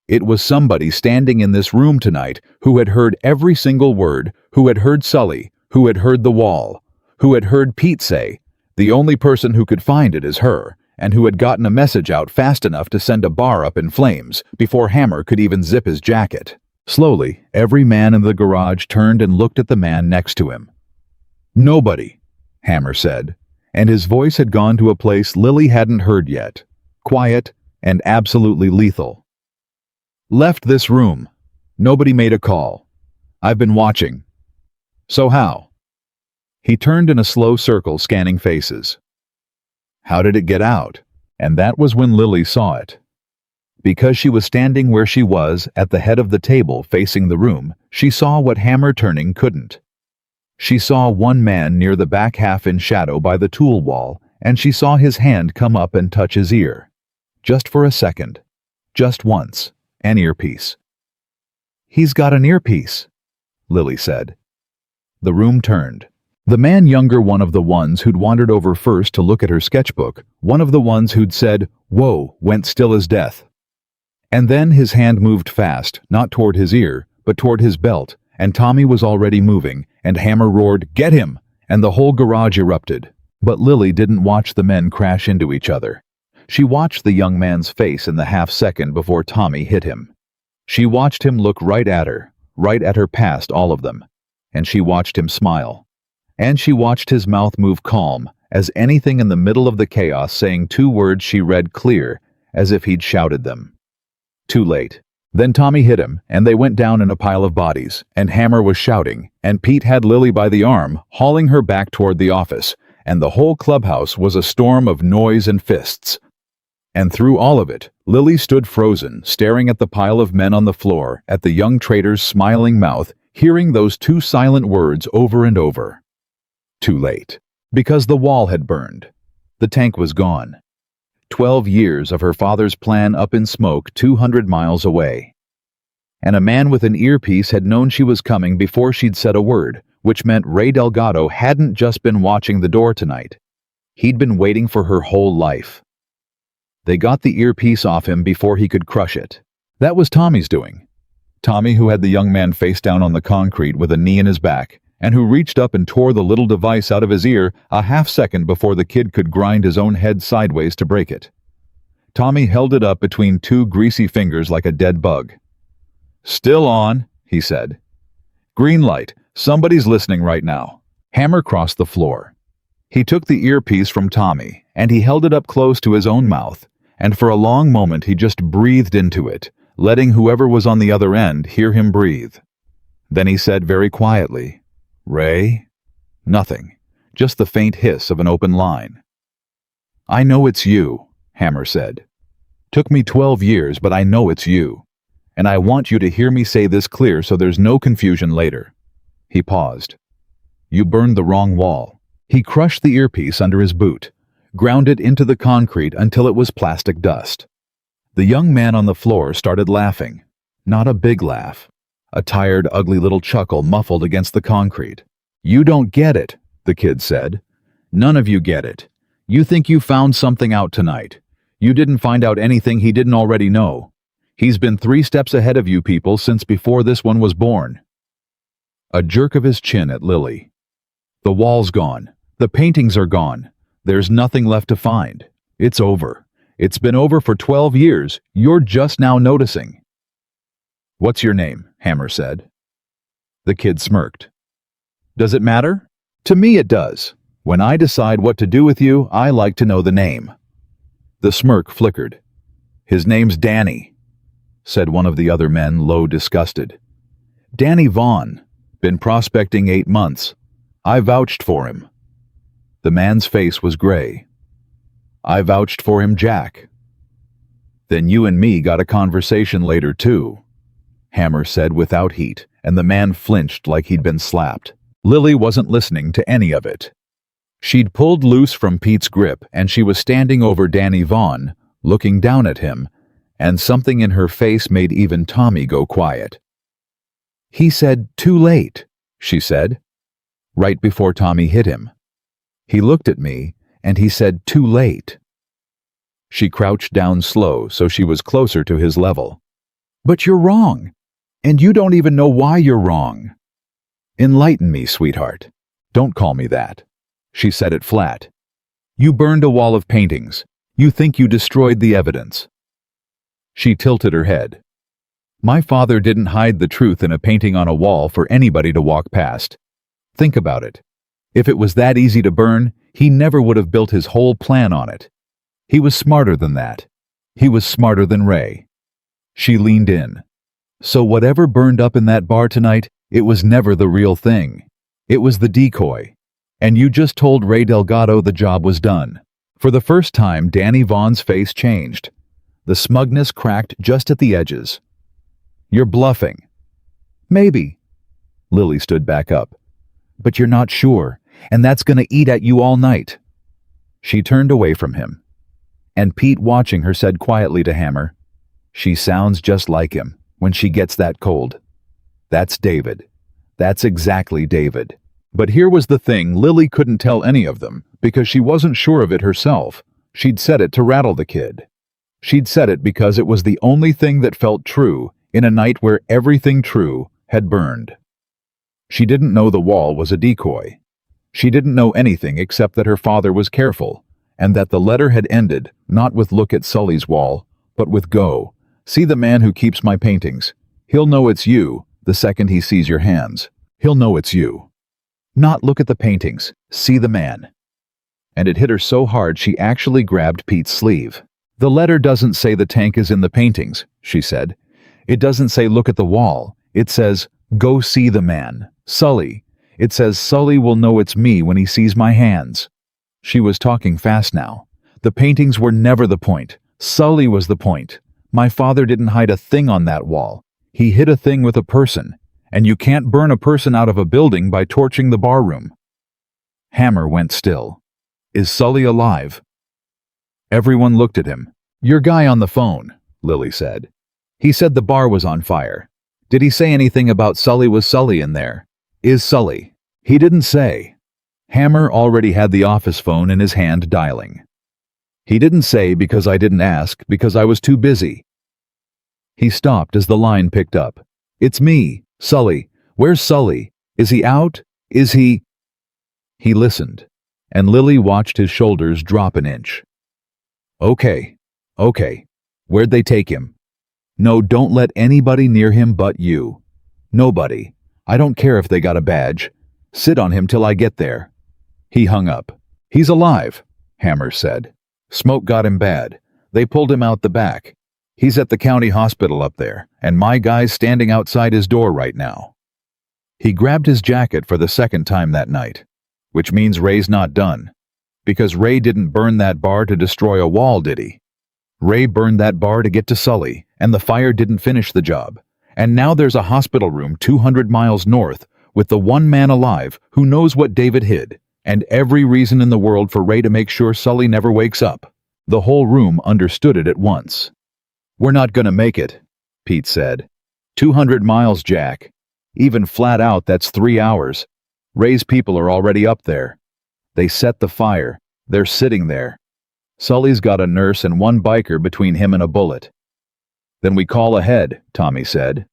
It was somebody standing in this room tonight who had heard every single word, who had heard Sully, who had heard the wall, who had heard Pete say, "The only person who could find it is her," and who had gotten a message out fast enough to send a bar up in flames before Hammer could even zip his jacket. Slowly, every man in the garage turned and looked at the man next to him. "Nobody," Hammer said, and his voice had gone to a place Lily hadn't heard yet, quiet and absolutely lethal. "Left this room. Nobody made a call. I've been watching." "So how?" He turned in a slow circle, scanning faces. "How did it get out?" And that was when Lily saw it. Because she was standing where she was, at the head of the table facing the room, she saw what Hammer turning couldn't. She saw one man near the back half in shadow by the tool wall, and she saw his hand come up and touch his ear. Just for a second. Just once. An earpiece. "He's got an earpiece," Lily said. The room turned. The man younger, one of the ones who'd wandered over first to look at her sketchbook, one of the ones who'd said, "Whoa," went still as death. And then his hand moved fast, not toward his ear, but toward his belt, and Tommy was already moving, and Hammer roared, "Get him!" and the whole garage erupted. But Lily didn't watch the men crash into each other. She watched the young man's face in the half-second before Tommy hit him. She watched him look right at her past all of them, and she watched him smile. And she watched his mouth move calm, as anything in the middle of the chaos, saying two words she read clear, as if he'd shouted them. Too late. Then Tommy hit him, and they went down in a pile of bodies, and Hammer was shouting, and Pete had Lily by the arm, hauling her back toward the office, and the whole clubhouse was a storm of noise and fists. And through all of it, Lily stood frozen, staring at the pile of men on the floor, at the young trader's smiling mouth, hearing those two silent words over and over. Too late. Because the wall had burned. The tank was gone. 12 years of her father's plan up in smoke 200 miles away. And a man with an earpiece had known she was coming before she'd said a word, which meant Ray Delgado hadn't just been watching the door tonight. He'd been waiting for her whole life. They got the earpiece off him before he could crush it. That was Tommy's doing. Tommy, who had the young man face down on the concrete with a knee in his back, and who reached up and tore the little device out of his ear a half-second before the kid could grind his own head sideways to break it. Tommy held it up between two greasy fingers like a dead bug. "Still on," he said. "Green light. Somebody's listening right now." Hammer crossed the floor. He took the earpiece from Tommy, and he held it up close to his own mouth, and for a long moment he just breathed into it, letting whoever was on the other end hear him breathe. Then he said very quietly, "Ray?" Nothing, just the faint hiss of an open line. "I know it's you," Hammer said. "Took me 12 years, but I know it's you. And I want you to hear me say this clear so there's no confusion later." He paused. "You burned the wrong wall." He crushed the earpiece under his boot, ground it into the concrete until it was plastic dust. The young man on the floor started laughing. Not a big laugh. A tired, ugly little chuckle muffled against the concrete. "You don't get it," the kid said. "None of you get it. You think you found something out tonight. You didn't find out anything he didn't already know. He's been 3 steps ahead of you people since before this one was born." A jerk of his chin at Lily. "The wall's gone. The paintings are gone. There's nothing left to find. It's over. It's been over for 12 years. You're just now noticing." "What's your name?" Hammer said. The kid smirked. "Does it matter? To me it does. When I decide what to do with you, I like to know the name." The smirk flickered. "His name's Danny," said one of the other men, low disgusted. "Danny Vaughn. Been prospecting 8 months. I vouched for him." The man's face was gray. "I vouched for him, Jack." "Then you and me got a conversation later, too," Hammer said without heat, and the man flinched like he'd been slapped. Lily wasn't listening to any of it. She'd pulled loose from Pete's grip, and she was standing over Danny Vaughn, looking down at him, and something in her face made even Tommy go quiet. "He said, 'Too late,'" she said, right before Tommy hit him. "He looked at me, and he said, 'Too late.'" She crouched down slow so she was closer to his level. "But you're wrong, and you don't even know why you're wrong." "Enlighten me, sweetheart." "Don't call me that." She said it flat. "You burned a wall of paintings. You think you destroyed the evidence." She tilted her head. "My father didn't hide the truth in a painting on a wall for anybody to walk past. Think about it. If it was that easy to burn, he never would have built his whole plan on it. He was smarter than that. He was smarter than Ray." She leaned in. "So whatever burned up in that bar tonight, it was never the real thing. It was the decoy. And you just told Ray Delgado the job was done." For the first time, Danny Vaughn's face changed. The smugness cracked just at the edges. "You're bluffing." "Maybe." Lily stood back up. "But you're not sure, and that's gonna eat at you all night." She turned away from him. And Pete, watching her, said quietly to Hammer, "She sounds just like him when she gets that cold. That's David. That's exactly David." But here was the thing, Lily couldn't tell any of them, because she wasn't sure of it herself. She'd said it to rattle the kid. She'd said it because it was the only thing that felt true in a night where everything true had burned. She didn't know the wall was a decoy. She didn't know anything except that her father was careful, and that the letter had ended not with "Look at Sully's wall," but with "Go. See the man who keeps my paintings. He'll know it's you the second he sees your hands. He'll know it's you." Not "Look at the paintings. See the man." And it hit her so hard she actually grabbed Pete's sleeve. "The letter doesn't say the tank is in the paintings," she said. "It doesn't say look at the wall. It says, go see the man. Sully. It says Sully will know it's me when he sees my hands." She was talking fast now. "The paintings were never the point. Sully was the point. My father didn't hide a thing on that wall. He hid a thing with a person. And you can't burn a person out of a building by torching the barroom. Hammer went still. Is Sully alive? Everyone looked at him. Your guy on the phone, Lily said. He said the bar was on fire. Did he say anything about Sully? Was Sully in there? Is Sully? He didn't say. Hammer already had the office phone in his hand dialing. He didn't say because I didn't ask, because I was too busy. He stopped as the line picked up. It's me, Sully. Where's Sully? Is he out? Is he? He listened, and Lily watched his shoulders drop an inch. Okay. Where'd they take him? No, don't let anybody near him but you. Nobody. I don't care if they got a badge. Sit on him till I get there. He hung up. He's alive, Hammer said. Smoke got him bad. They pulled him out the back. He's at the county hospital up there, and my guy's standing outside his door right now. He grabbed his jacket for the second time that night, which means Ray's not done. Because Ray didn't burn that bar to destroy a wall, did he? Ray burned that bar to get to Sully, and the fire didn't finish the job. And now there's a hospital room 200 miles north with the one man alive who knows what David hid, and every reason in the world for Ray to make sure Sully never wakes up. The whole room understood it at once. We're not gonna make it, Pete said. 200 miles, Jack. Even flat out, that's 3 hours. Ray's people are already up there. They set the fire. They're sitting there. Sully's got a nurse and one biker between him and a bullet. Then we call ahead, Tommy said.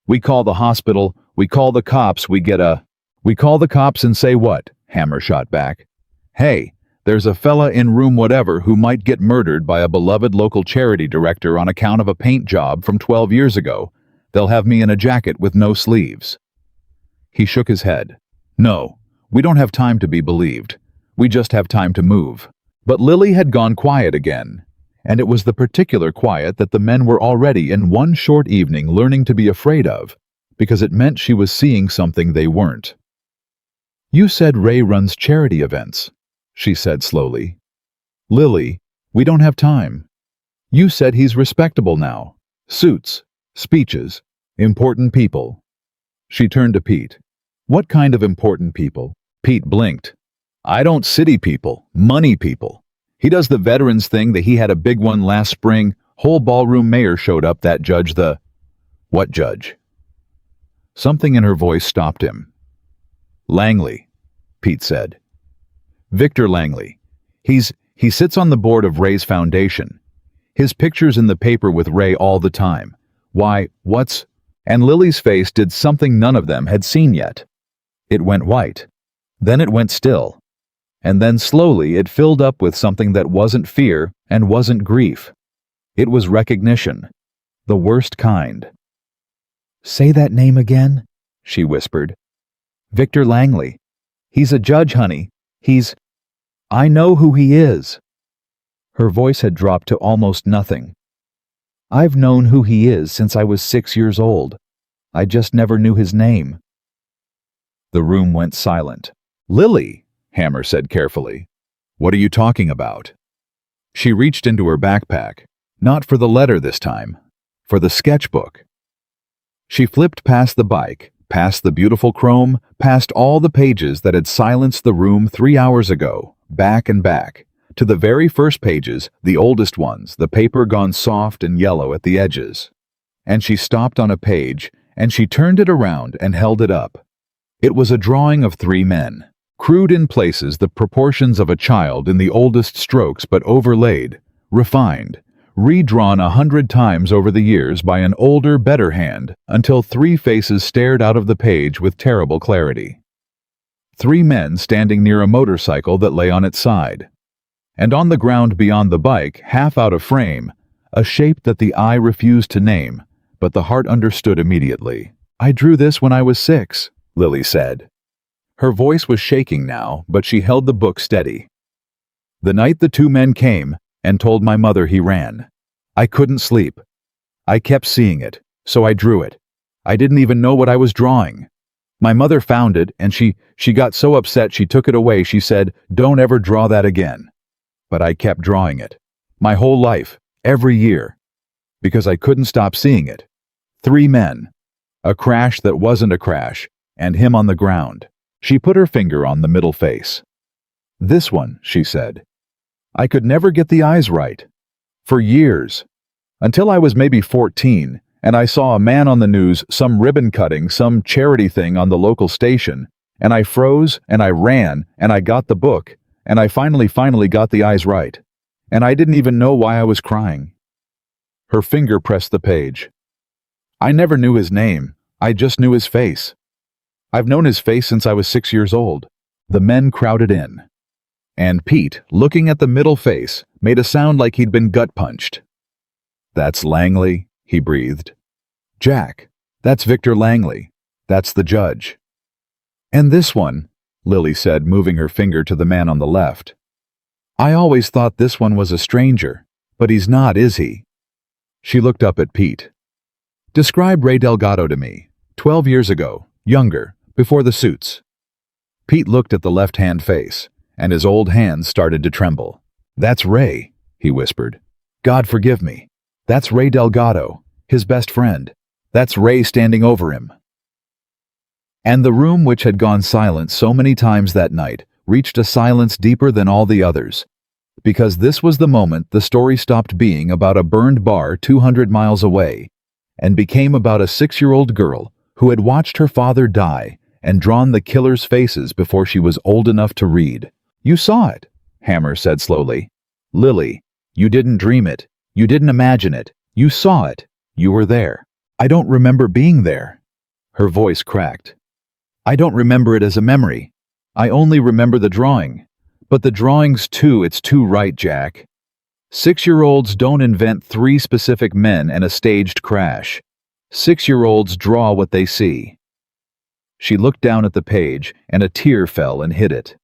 We call the hospital, we call the cops, we call the cops and say what? Hammer shot back. Hey, there's a fella in room whatever who might get murdered by a beloved local charity director on account of a paint job from 12 years ago. They'll have me in a jacket with no sleeves. He shook his head. No, we don't have time to be believed. We just have time to move. But Lily had gone quiet again, and it was the particular quiet that the men were already in one short evening learning to be afraid of, because it meant she was seeing something they weren't. You said Ray runs charity events, she said slowly. Lily, we don't have time. You said he's respectable now. Suits, speeches, important people. She turned to Pete. What kind of important people? Pete blinked. I don't city people, money people. He does the veterans thing that he had a big one last spring. Whole ballroom mayor showed up, that judge, the... What judge? Something in her voice stopped him. Langley, Pete said. Victor Langley. He sits on the board of Ray's foundation. His picture's in the paper with Ray all the time. Why, what's... And Lily's face did something none of them had seen yet. It went white. Then it went still. And then slowly it filled up with something that wasn't fear and wasn't grief. It was recognition. The worst kind. Say that name again, she whispered. Victor Langley. He's a judge, honey. I know who he is. Her voice had dropped to almost nothing. I've known who he is since I was 6 years old. I just never knew his name. The room went silent. Lily, Hammer said carefully. What are you talking about? She reached into her backpack, not for the letter this time, for the sketchbook. She flipped past the bike, past the beautiful chrome, past all the pages that had silenced the room 3 hours ago, back and back, to the very first pages, the oldest ones, the paper gone soft and yellow at the edges. And she stopped on a page, and she turned it around and held it up. It was a drawing of 3 men, crude in places the proportions of a child in the oldest strokes, but overlaid, refined, redrawn 100 times over the years by an older, better hand, until 3 faces stared out of the page with terrible clarity. 3 men standing near a motorcycle that lay on its side. And on the ground beyond the bike, half out of frame, a shape that the eye refused to name, but the heart understood immediately. I drew this when I was 6, Lily said. Her voice was shaking now, but she held the book steady. The night the 2 men came and told my mother he ran. I couldn't sleep. I kept seeing it, so I drew it. I didn't even know what I was drawing. My mother found it, and she got so upset she took it away. She said, "Don't ever draw that again." But I kept drawing it. My whole life, every year. Because I couldn't stop seeing it. 3 men. A crash that wasn't a crash, and him on the ground. She put her finger on the middle face. "This one," she said. "I could never get the eyes right. For years. Until I was maybe 14, and I saw a man on the news, some ribbon cutting, some charity thing on the local station, and I froze, and I ran, and I got the book, and I finally got the eyes right. And I didn't even know why I was crying." Her finger pressed the page. "I never knew his name. I just knew his face. I've known his face since I was 6 years old." The men crowded in. And Pete, looking at the middle face, made a sound like he'd been gut-punched. "That's Langley," he breathed. "Jack, that's Victor Langley. That's the judge." "And this one," Lily said, moving her finger to the man on the left. "I always thought this one was a stranger, but he's not, is he?" She looked up at Pete. "Describe Ray Delgado to me, 12 years ago, younger, before the suits." Pete looked at the left-hand face, and his old hands started to tremble. "That's Ray," he whispered. "God forgive me. That's Ray Delgado, his best friend. That's Ray standing over him." And the room, which had gone silent so many times that night, reached a silence deeper than all the others. Because this was the moment the story stopped being about a burned bar 200 miles away, and became about a 6-year-old girl who had watched her father die and drawn the killer's faces before she was old enough to read. "You saw it," Hammer said slowly. "Lily, you didn't dream it. You didn't imagine it. You saw it. You were there." "I don't remember being there." Her voice cracked. "I don't remember it as a memory. I only remember the drawing. But the drawing's too, it's too right, Jack. 6-year-olds don't invent 3 specific men and a staged crash. 6-year-olds draw what they see." She looked down at the page, and a tear fell and hid it.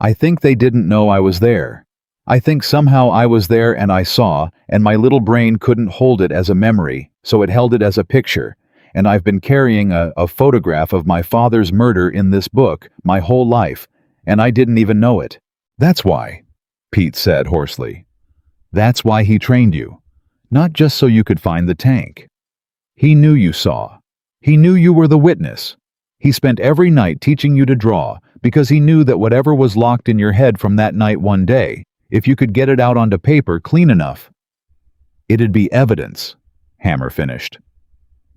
"I think they didn't know I was there. I think somehow I was there and I saw, and my little brain couldn't hold it as a memory, so it held it as a picture, and I've been carrying a photograph of my father's murder in this book my whole life, and I didn't even know it." "That's why," Pete said hoarsely. "That's why he trained you. Not just so you could find the tank. He knew you saw. He knew you were the witness. He spent every night teaching you to draw because he knew that whatever was locked in your head from that night one day, if you could get it out onto paper clean enough, it'd be evidence," Hammer finished.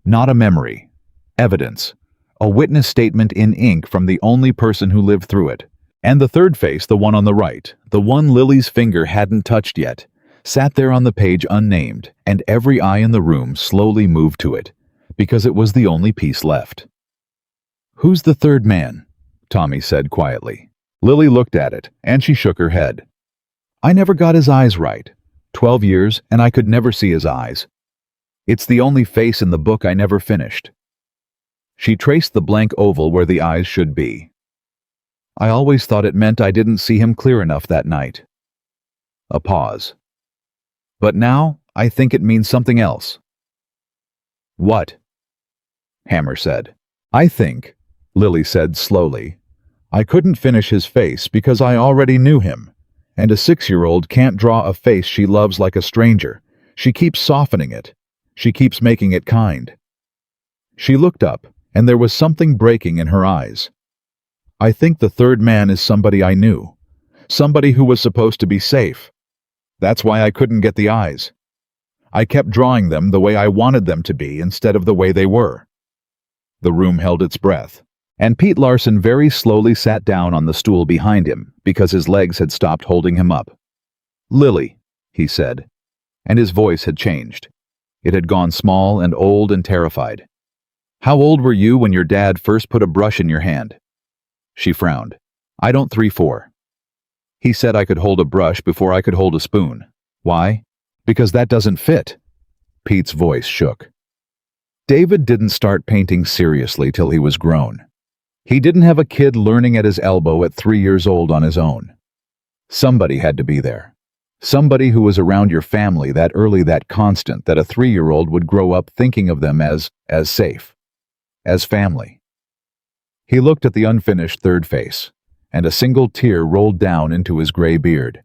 "Not a memory. Evidence. A witness statement in ink from the only person who lived through it." And the third face, the one on the right, the one Lily's finger hadn't touched yet, sat there on the page unnamed, and every eye in the room slowly moved to it, because it was the only piece left. "Who's the third man?" Tommy said quietly. Lily looked at it, and she shook her head. "I never got his eyes right. 12 years, and I could never see his eyes. It's the only face in the book I never finished." She traced the blank oval where the eyes should be. "I always thought it meant I didn't see him clear enough that night." A pause. "But now, I think it means something else." "What?" Hammer said. "I think," Lily said slowly, "I couldn't finish his face because I already knew him, and a 6-year-old can't draw a face she loves like a stranger. She keeps softening it. She keeps making it kind." She looked up, and there was something breaking in her eyes. "I think the third man is somebody I knew. Somebody who was supposed to be safe. That's why I couldn't get the eyes. I kept drawing them the way I wanted them to be instead of the way they were." The room held its breath, and Pete Larson very slowly sat down on the stool behind him because his legs had stopped holding him up. "Lily," he said, and his voice had changed. It had gone small and old and terrified. "How old were you when your dad first put a brush in your hand?" She frowned. "I don't 3-4. He said I could hold a brush before I could hold a spoon. Why? Because that doesn't fit." Pete's voice shook. "David didn't start painting seriously till he was grown. He didn't have a kid learning at his elbow at 3 years old on his own. Somebody had to be there. Somebody who was around your family that early, that constant, that a 3-year-old would grow up thinking of them as safe. As family." He looked at the unfinished third face, and a single tear rolled down into his gray beard.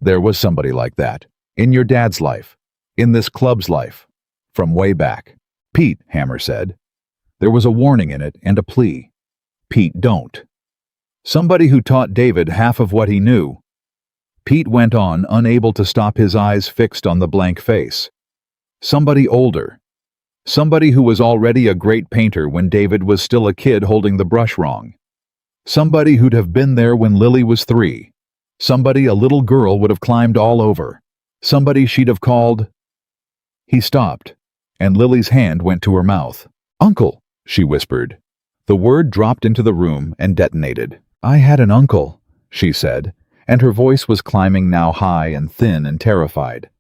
"There was somebody like that. In your dad's life. In this club's life. From way back." "Pete," Hammer said, There was a warning in it and a plea. Pete, don't. Somebody who taught David half of what he knew. Pete went on, unable to stop his eyes fixed on the blank face. Somebody older. Somebody who was already a great painter when David was still a kid holding the brush wrong. Somebody who'd have been there when Lily was 3. Somebody a little girl would have climbed all over. Somebody she'd have called. He stopped, and Lily's hand went to her mouth. "Uncle," she whispered. The word dropped into the room and detonated. "I had an uncle," she said, and her voice was climbing now high and thin and terrified.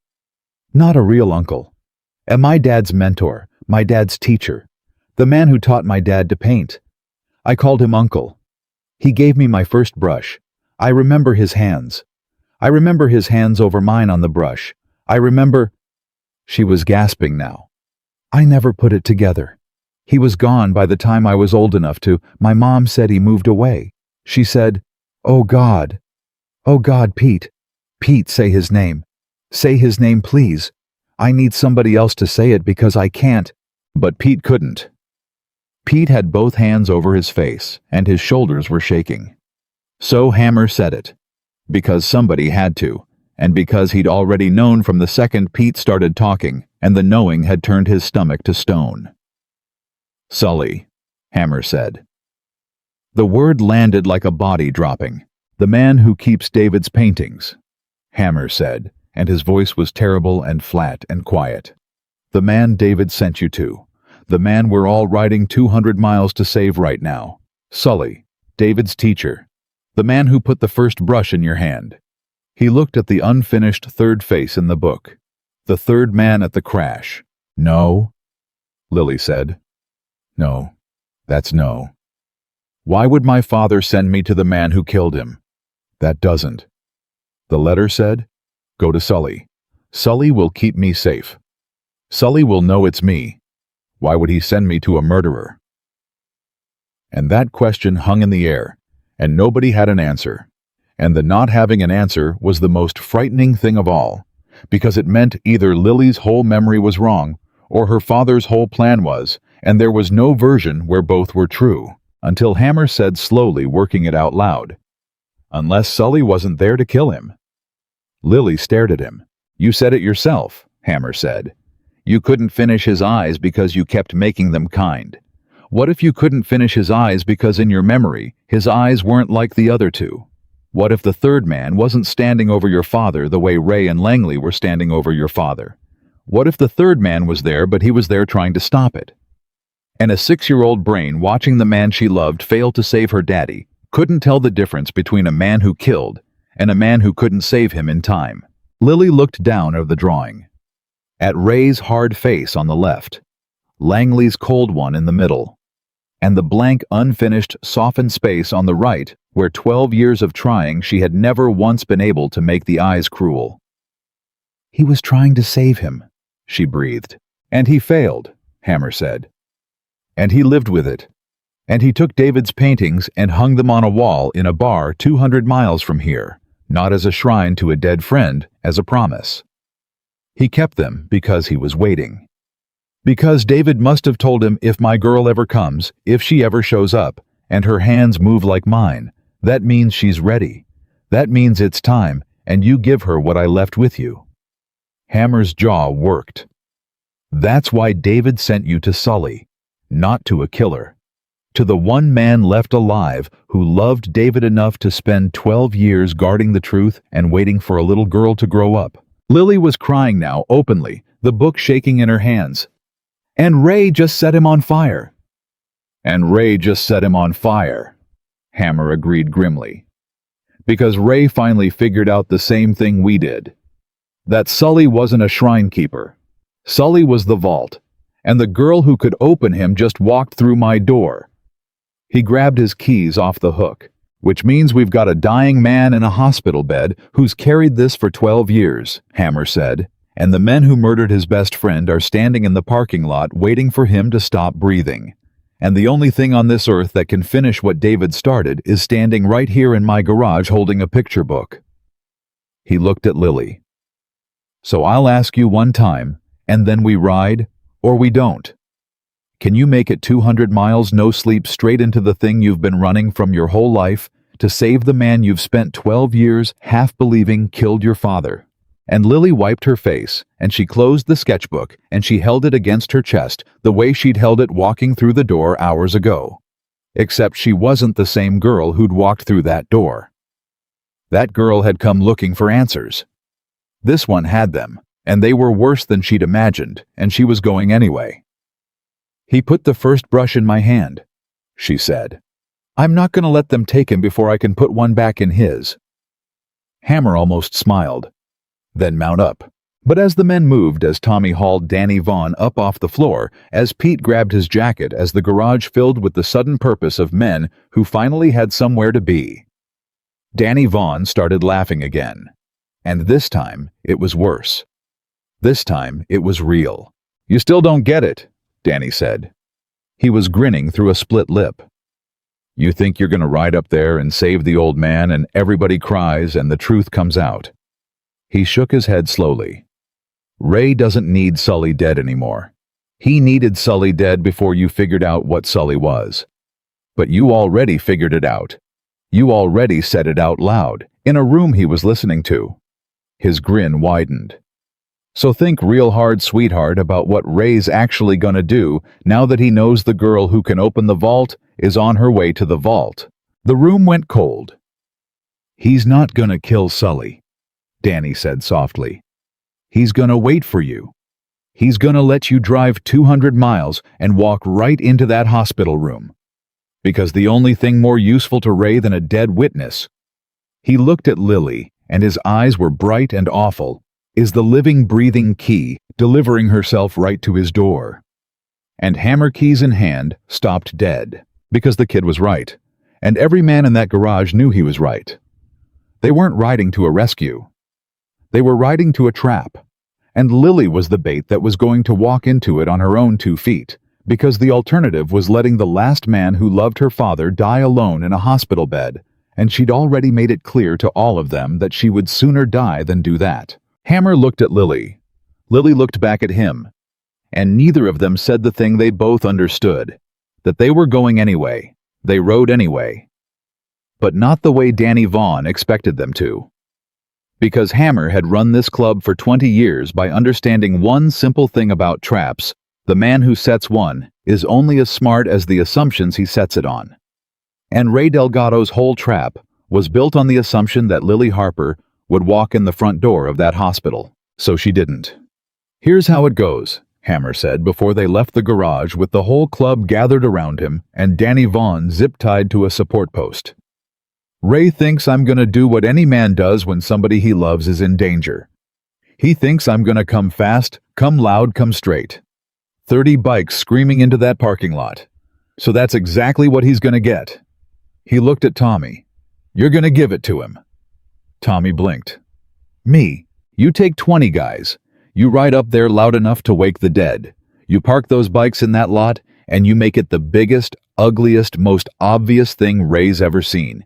"Not a real uncle. And my dad's mentor, my dad's teacher, the man who taught my dad to paint. I called him Uncle. He gave me my first brush. I remember his hands. I remember his hands over mine on the brush. I remember—" She was gasping now. "I never put it together. He was gone by the time I was old enough to. My mom said he moved away. She said, 'Oh God. Oh God, Pete. Pete, say his name. Say his name, please. I need somebody else to say it because I can't.'" But Pete couldn't. Pete had both hands over his face, and his shoulders were shaking. So Hammer said it. Because somebody had to, and because he'd already known from the second Pete started talking, and the knowing had turned his stomach to stone. "Sully," Hammer said. The word landed like a body dropping. "The man who keeps David's paintings," Hammer said, and his voice was terrible and flat and quiet. "The man David sent you to. The man we're all riding 200 miles to save right now. Sully, David's teacher. The man who put the first brush in your hand." He looked at the unfinished third face in the book. The third man at the crash. "No," Lily said. "No, that's no. Why would my father send me to the man who killed him? That doesn't." The letter said, "Go to Sully. Sully will keep me safe. Sully will know it's me. Why would he send me to a murderer?" And that question hung in the air, and nobody had an answer. And the not having an answer was the most frightening thing of all, because it meant either Lily's whole memory was wrong, or her father's whole plan was, and there was no version where both were true, until Hammer said slowly, working it out loud, "Unless Sully wasn't there to kill him." Lily stared at him. "You said it yourself," Hammer said. "You couldn't finish his eyes because you kept making them kind. What if you couldn't finish his eyes because in your memory, his eyes weren't like the other two? What if the third man wasn't standing over your father the way Ray and Langley were standing over your father? What if the third man was there but he was there trying to stop it?" And a 6-year-old brain watching the man she loved fail to save her daddy couldn't tell the difference between a man who killed and a man who couldn't save him in time. Lily looked down at the drawing. At Ray's hard face on the left, Langley's cold one in the middle, and the blank, unfinished, softened space on the right where 12 years of trying she had never once been able to make the eyes cruel. "He was trying to save him," she breathed. "And he failed," Hammer said. "And he lived with it. And he took David's paintings and hung them on a wall in a bar 200 miles from here, not as a shrine to a dead friend, as a promise. He kept them because he was waiting. Because David must have told him, if my girl ever comes, if she ever shows up, and her hands move like mine, that means she's ready. That means it's time, and you give her what I left with you." Hammer's jaw worked. "That's why David sent you to Sully, not to a killer. To the one man left alive who loved David enough to spend 12 years guarding the truth and waiting for a little girl to grow up." Lily was crying now, openly, the book shaking in her hands. "And Ray just set him on fire." "And Ray just set him on fire," Hammer agreed grimly. "Because Ray finally figured out the same thing we did. That Sully wasn't a shrine keeper. Sully was the vault, and the girl who could open him just walked through my door." He grabbed his keys off the hook. "Which means we've got a dying man in a hospital bed who's carried this for 12 years, Hammer said, "and the men who murdered his best friend are standing in the parking lot waiting for him to stop breathing. And the only thing on this earth that can finish what David started is standing right here in my garage holding a picture book." He looked at Lily. "So I'll ask you one time, and then we ride, or we don't. Can you make it 200 miles no sleep straight into the thing you've been running from your whole life to save the man you've spent 12 years half believing killed your father?" And Lily wiped her face, and she closed the sketchbook, and she held it against her chest the way she'd held it walking through the door hours ago. Except she wasn't the same girl who'd walked through that door. That girl had come looking for answers. This one had them, and they were worse than she'd imagined, and she was going anyway. "He put the first brush in my hand," she said. "I'm not going to let them take him before I can put one back in his." Hammer almost smiled. "Then mount up." But as the men moved, as Tommy hauled Danny Vaughn up off the floor, as Pete grabbed his jacket, as the garage filled with the sudden purpose of men who finally had somewhere to be, Danny Vaughn started laughing again. And this time, it was worse. This time, it was real. "You still don't get it," Danny said. He was grinning through a split lip. "You think you're going to ride up there and save the old man and everybody cries and the truth comes out." He shook his head slowly. "Ray doesn't need Sully dead anymore. He needed Sully dead before you figured out what Sully was. But you already figured it out. You already said it out loud, in a room he was listening to." His grin widened. "So think real hard, sweetheart, about what Ray's actually gonna do now that he knows the girl who can open the vault is on her way to the vault." The room went cold. "He's not gonna kill Sully," Danny said softly. "He's gonna wait for you. He's gonna let you drive 200 miles and walk right into that hospital room. Because the only thing more useful to Ray than a dead witness," he looked at Lily, and his eyes were bright and awful, "is the living, breathing key delivering herself right to his door." And Hammer, keys in hand, stopped dead, because the kid was right, and every man in that garage knew he was right. They weren't riding to a rescue. They were riding to a trap, and Lily was the bait that was going to walk into it on her own 2 feet, because the alternative was letting the last man who loved her father die alone in a hospital bed, and she'd already made it clear to all of them that she would sooner die than do that. Hammer looked at Lily. Lily looked back at him, and neither of them said the thing they both understood, that they were going anyway. They rode anyway. But not the way Danny Vaughn expected them to. Because Hammer had run this club for 20 years by understanding one simple thing about traps: the man who sets one is only as smart as the assumptions he sets it on. And Ray Delgado's whole trap was built on the assumption that Lily Harper would walk in the front door of that hospital. So she didn't. "Here's how it goes," Hammer said before they left the garage with the whole club gathered around him and Danny Vaughn zip-tied to a support post. "Ray thinks I'm gonna do what any man does when somebody he loves is in danger. He thinks I'm gonna come fast, come loud, come straight. 30 bikes screaming into that parking lot. So that's exactly what he's gonna get." He looked at Tommy. "You're gonna give it to him." Tommy blinked. "Me? You take 20 guys. You ride up there loud enough to wake the dead. You park those bikes in that lot, and you make it the biggest, ugliest, most obvious thing Ray's ever seen.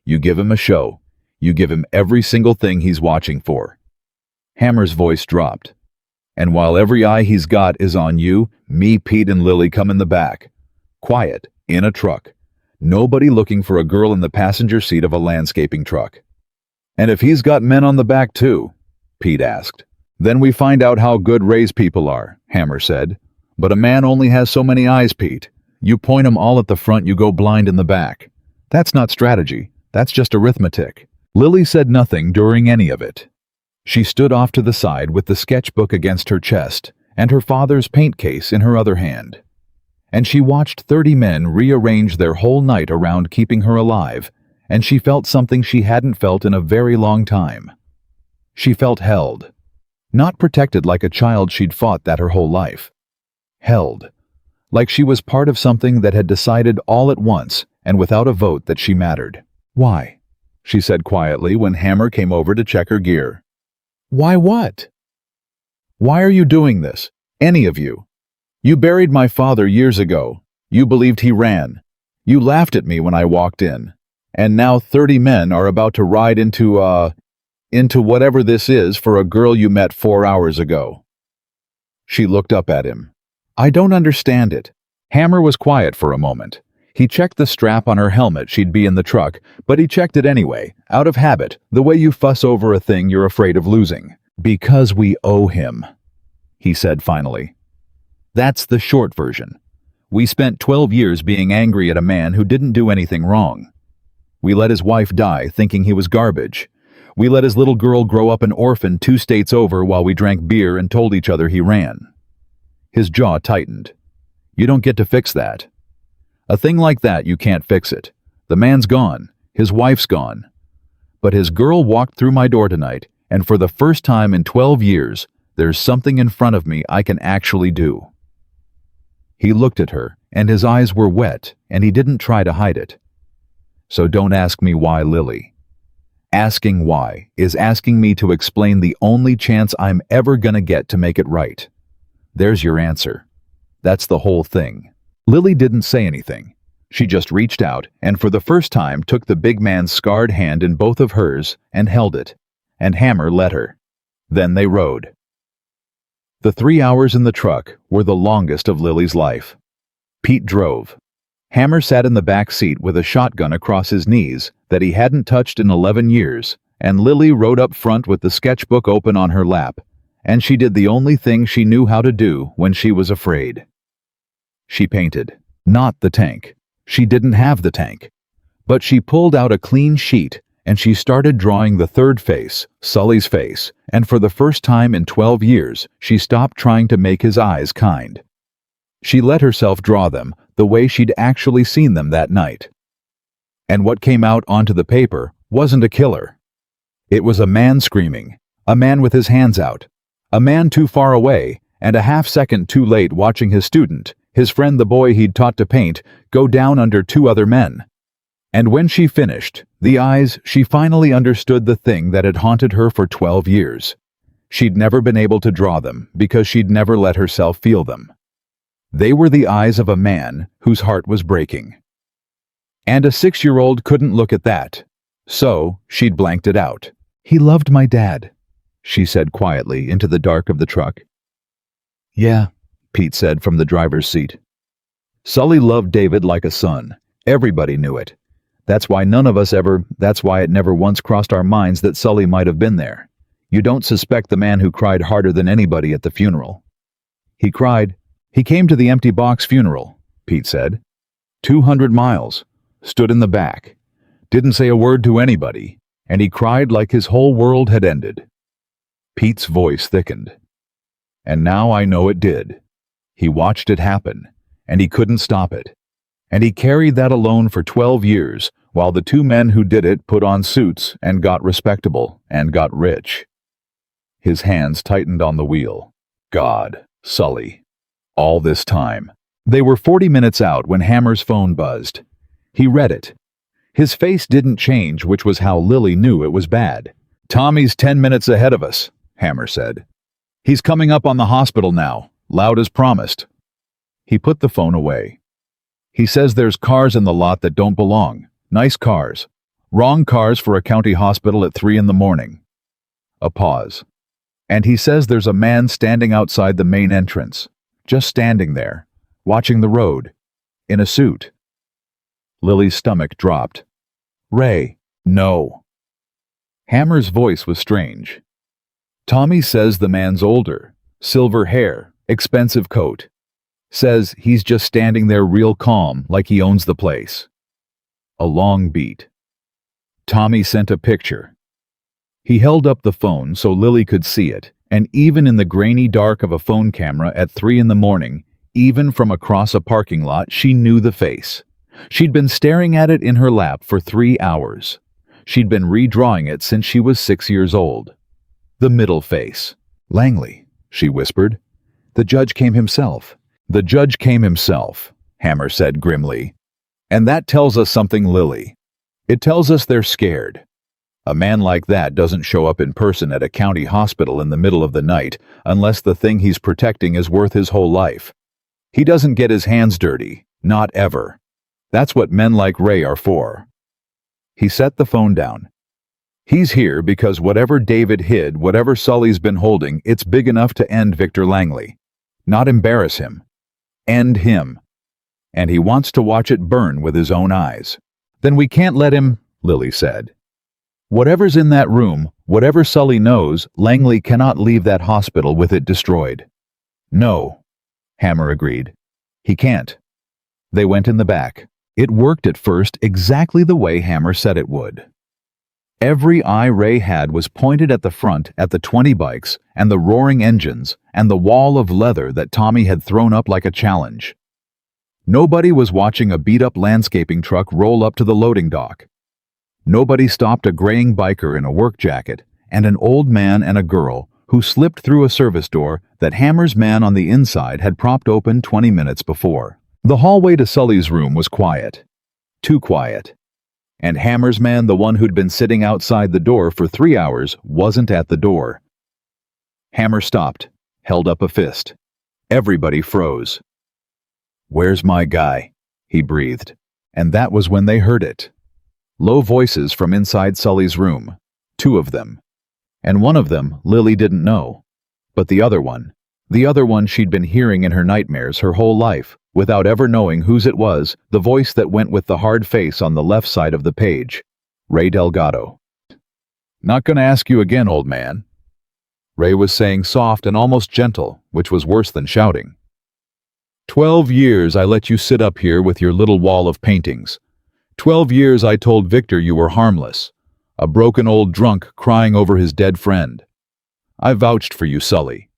You give him a show. You give him every single thing he's watching for." Hammer's voice dropped. "And while every eye he's got is on you, me, Pete, and Lily come in the back. Quiet, in a truck. Nobody looking for a girl in the passenger seat of a landscaping truck." "And if he's got men on the back too?" Pete asked. "Then we find out how good Ray's people are," Hammer said. "But a man only has so many eyes, Pete. You point 'em all at the front, you go blind in the back. That's not strategy. That's just arithmetic." Lily said nothing during any of it. She stood off to the side with the sketchbook against her chest and her father's paint case in her other hand. And she watched 30 men rearrange their whole night around keeping her alive, and she felt something she hadn't felt in a very long time. She felt held. Not protected like a child she'd fought that her whole life. Held. Like she was part of something that had decided all at once and without a vote that she mattered. "Why?" she said quietly when Hammer came over to check her gear. "Why what? Why are you doing this? Any of you? You buried my father years ago. You believed he ran. You laughed at me when I walked in. And now 30 men are about to ride into whatever this is for a girl you met 4 hours ago." She looked up at him. "I don't understand it." Hammer was quiet for a moment. He checked the strap on her helmet she'd be in the truck, but he checked it anyway, out of habit, the way you fuss over a thing you're afraid of losing. "Because we owe him," he said finally. "That's the short version. We spent 12 years being angry at a man who didn't do anything wrong. We let his wife die thinking he was garbage. We let his little girl grow up an orphan 2 states over while we drank beer and told each other he ran." His jaw tightened. "You don't get to fix that. A thing like that, you can't fix it. The man's gone. His wife's gone. But his girl walked through my door tonight, and for the first time in 12 years, there's something in front of me I can actually do." He looked at her, and his eyes were wet, and he didn't try to hide it. "So don't ask me why, Lily. Asking why is asking me to explain the only chance I'm ever gonna get to make it right. There's your answer. That's the whole thing." Lily didn't say anything. She just reached out and for the first time took the big man's scarred hand in both of hers and held it, and Hammer let her. Then they rode. The 3 hours in the truck were the longest of Lily's life. Pete drove. Hammer sat in the back seat with a shotgun across his knees that he hadn't touched in 11 years, and Lily rode up front with the sketchbook open on her lap, and she did the only thing she knew how to do when she was afraid. She painted. Not the tank. She didn't have the tank. But she pulled out a clean sheet, and she started drawing the third face, Sully's face, and for the first time in 12 years, she stopped trying to make his eyes kind. She let herself draw them the way she'd actually seen them that night. And what came out onto the paper wasn't a killer. It was a man screaming, a man with his hands out, a man too far away, and a half-second too late watching his student, his friend the boy he'd taught to paint, go down under 2 other men. And when she finished, the eyes, she finally understood the thing that had haunted her for 12 years. She'd never been able to draw them because she'd never let herself feel them. They were the eyes of a man whose heart was breaking. And a 6-year-old couldn't look at that. So she'd blanked it out. "He loved my dad," she said quietly into the dark of the truck. "Yeah," Pete said from the driver's seat. "Sully loved David like a son. Everybody knew it. That's why it never once crossed our minds that Sully might have been there. You don't suspect the man who cried harder than anybody at the funeral." "He cried. He came to the empty box funeral," Pete said. 200 miles. Stood in the back. Didn't say a word to anybody, and he cried like his whole world had ended." Pete's voice thickened. "And now I know it did. He watched it happen, and he couldn't stop it. And he carried that alone for 12 years, while the 2 men who did it put on suits and got respectable and got rich." His hands tightened on the wheel. God, Sully. All this time. They were 40 minutes out when Hammer's phone buzzed. He read it. His face didn't change, which was how Lily knew it was bad. "Tommy's 10 minutes ahead of us," Hammer said. "He's coming up on the hospital now, loud as promised." He put the phone away. "He says there's cars in the lot that don't belong. Nice cars. Wrong cars for a county hospital at 3 in the morning." A pause. "And he says there's a man standing outside the main entrance. Just standing there, watching the road. In a suit." Lily's stomach dropped. "Ray, no." Hammer's voice was strange. "Tommy says the man's older. Silver hair, expensive coat. Says he's just standing there real calm, like he owns the place." A long beat. "Tommy sent a picture." He held up the phone so Lily could see it, and even in the grainy dark of a phone camera at 3 in the morning, even from across a parking lot, she knew the face. She'd been staring at it in her lap for 3 hours. She'd been redrawing it since she was 6 years old. The middle face. "Langley," she whispered. "The judge came himself." "The judge came himself," Hammer said grimly. "And that tells us something, Lily. It tells us they're scared. A man like that doesn't show up in person at a county hospital in the middle of the night unless the thing he's protecting is worth his whole life. He doesn't get his hands dirty, not ever. That's what men like Ray are for." He set the phone down. "He's here because whatever David hid, whatever Sully's been holding, it's big enough to end Victor Langley. Not embarrass him. End him. and he wants to watch it burn with his own eyes. Then we can't let him, Lily said. Whatever's in that room, whatever Sully knows, Langley cannot leave that hospital with it destroyed. No, Hammer agreed. He can't. They went in the back. It worked at first exactly the way Hammer said it would. Every eye Ray had was pointed at the front, at the 20 bikes, and the roaring engines, and the wall of leather that Tommy had thrown up like a challenge. Nobody was watching a beat-up landscaping truck roll up to the loading dock. Nobody stopped a graying biker in a work jacket, and an old man and a girl who slipped through a service door that Hammer's man on the inside had propped open 20 minutes before. The hallway to Sully's room was quiet. Too quiet. And Hammer's man, the one who'd been sitting outside the door for 3 hours, wasn't at the door. Hammer stopped, held up a fist. Everybody froze. "Where's my guy?" he breathed. And that was when they heard it. Low voices from inside Sully's room. 2 of them. And one of them Lily didn't know. But the other one she'd been hearing in her nightmares her whole life, without ever knowing whose it was, the voice that went with the hard face on the left side of the page. Ray Delgado. "Not gonna ask you again, old man," Ray was saying, soft and almost gentle, which was worse than shouting. 12 years I let you sit up here with your little wall of paintings. 12 years I told Victor you were harmless, a broken old drunk crying over his dead friend. I vouched for you, Sully.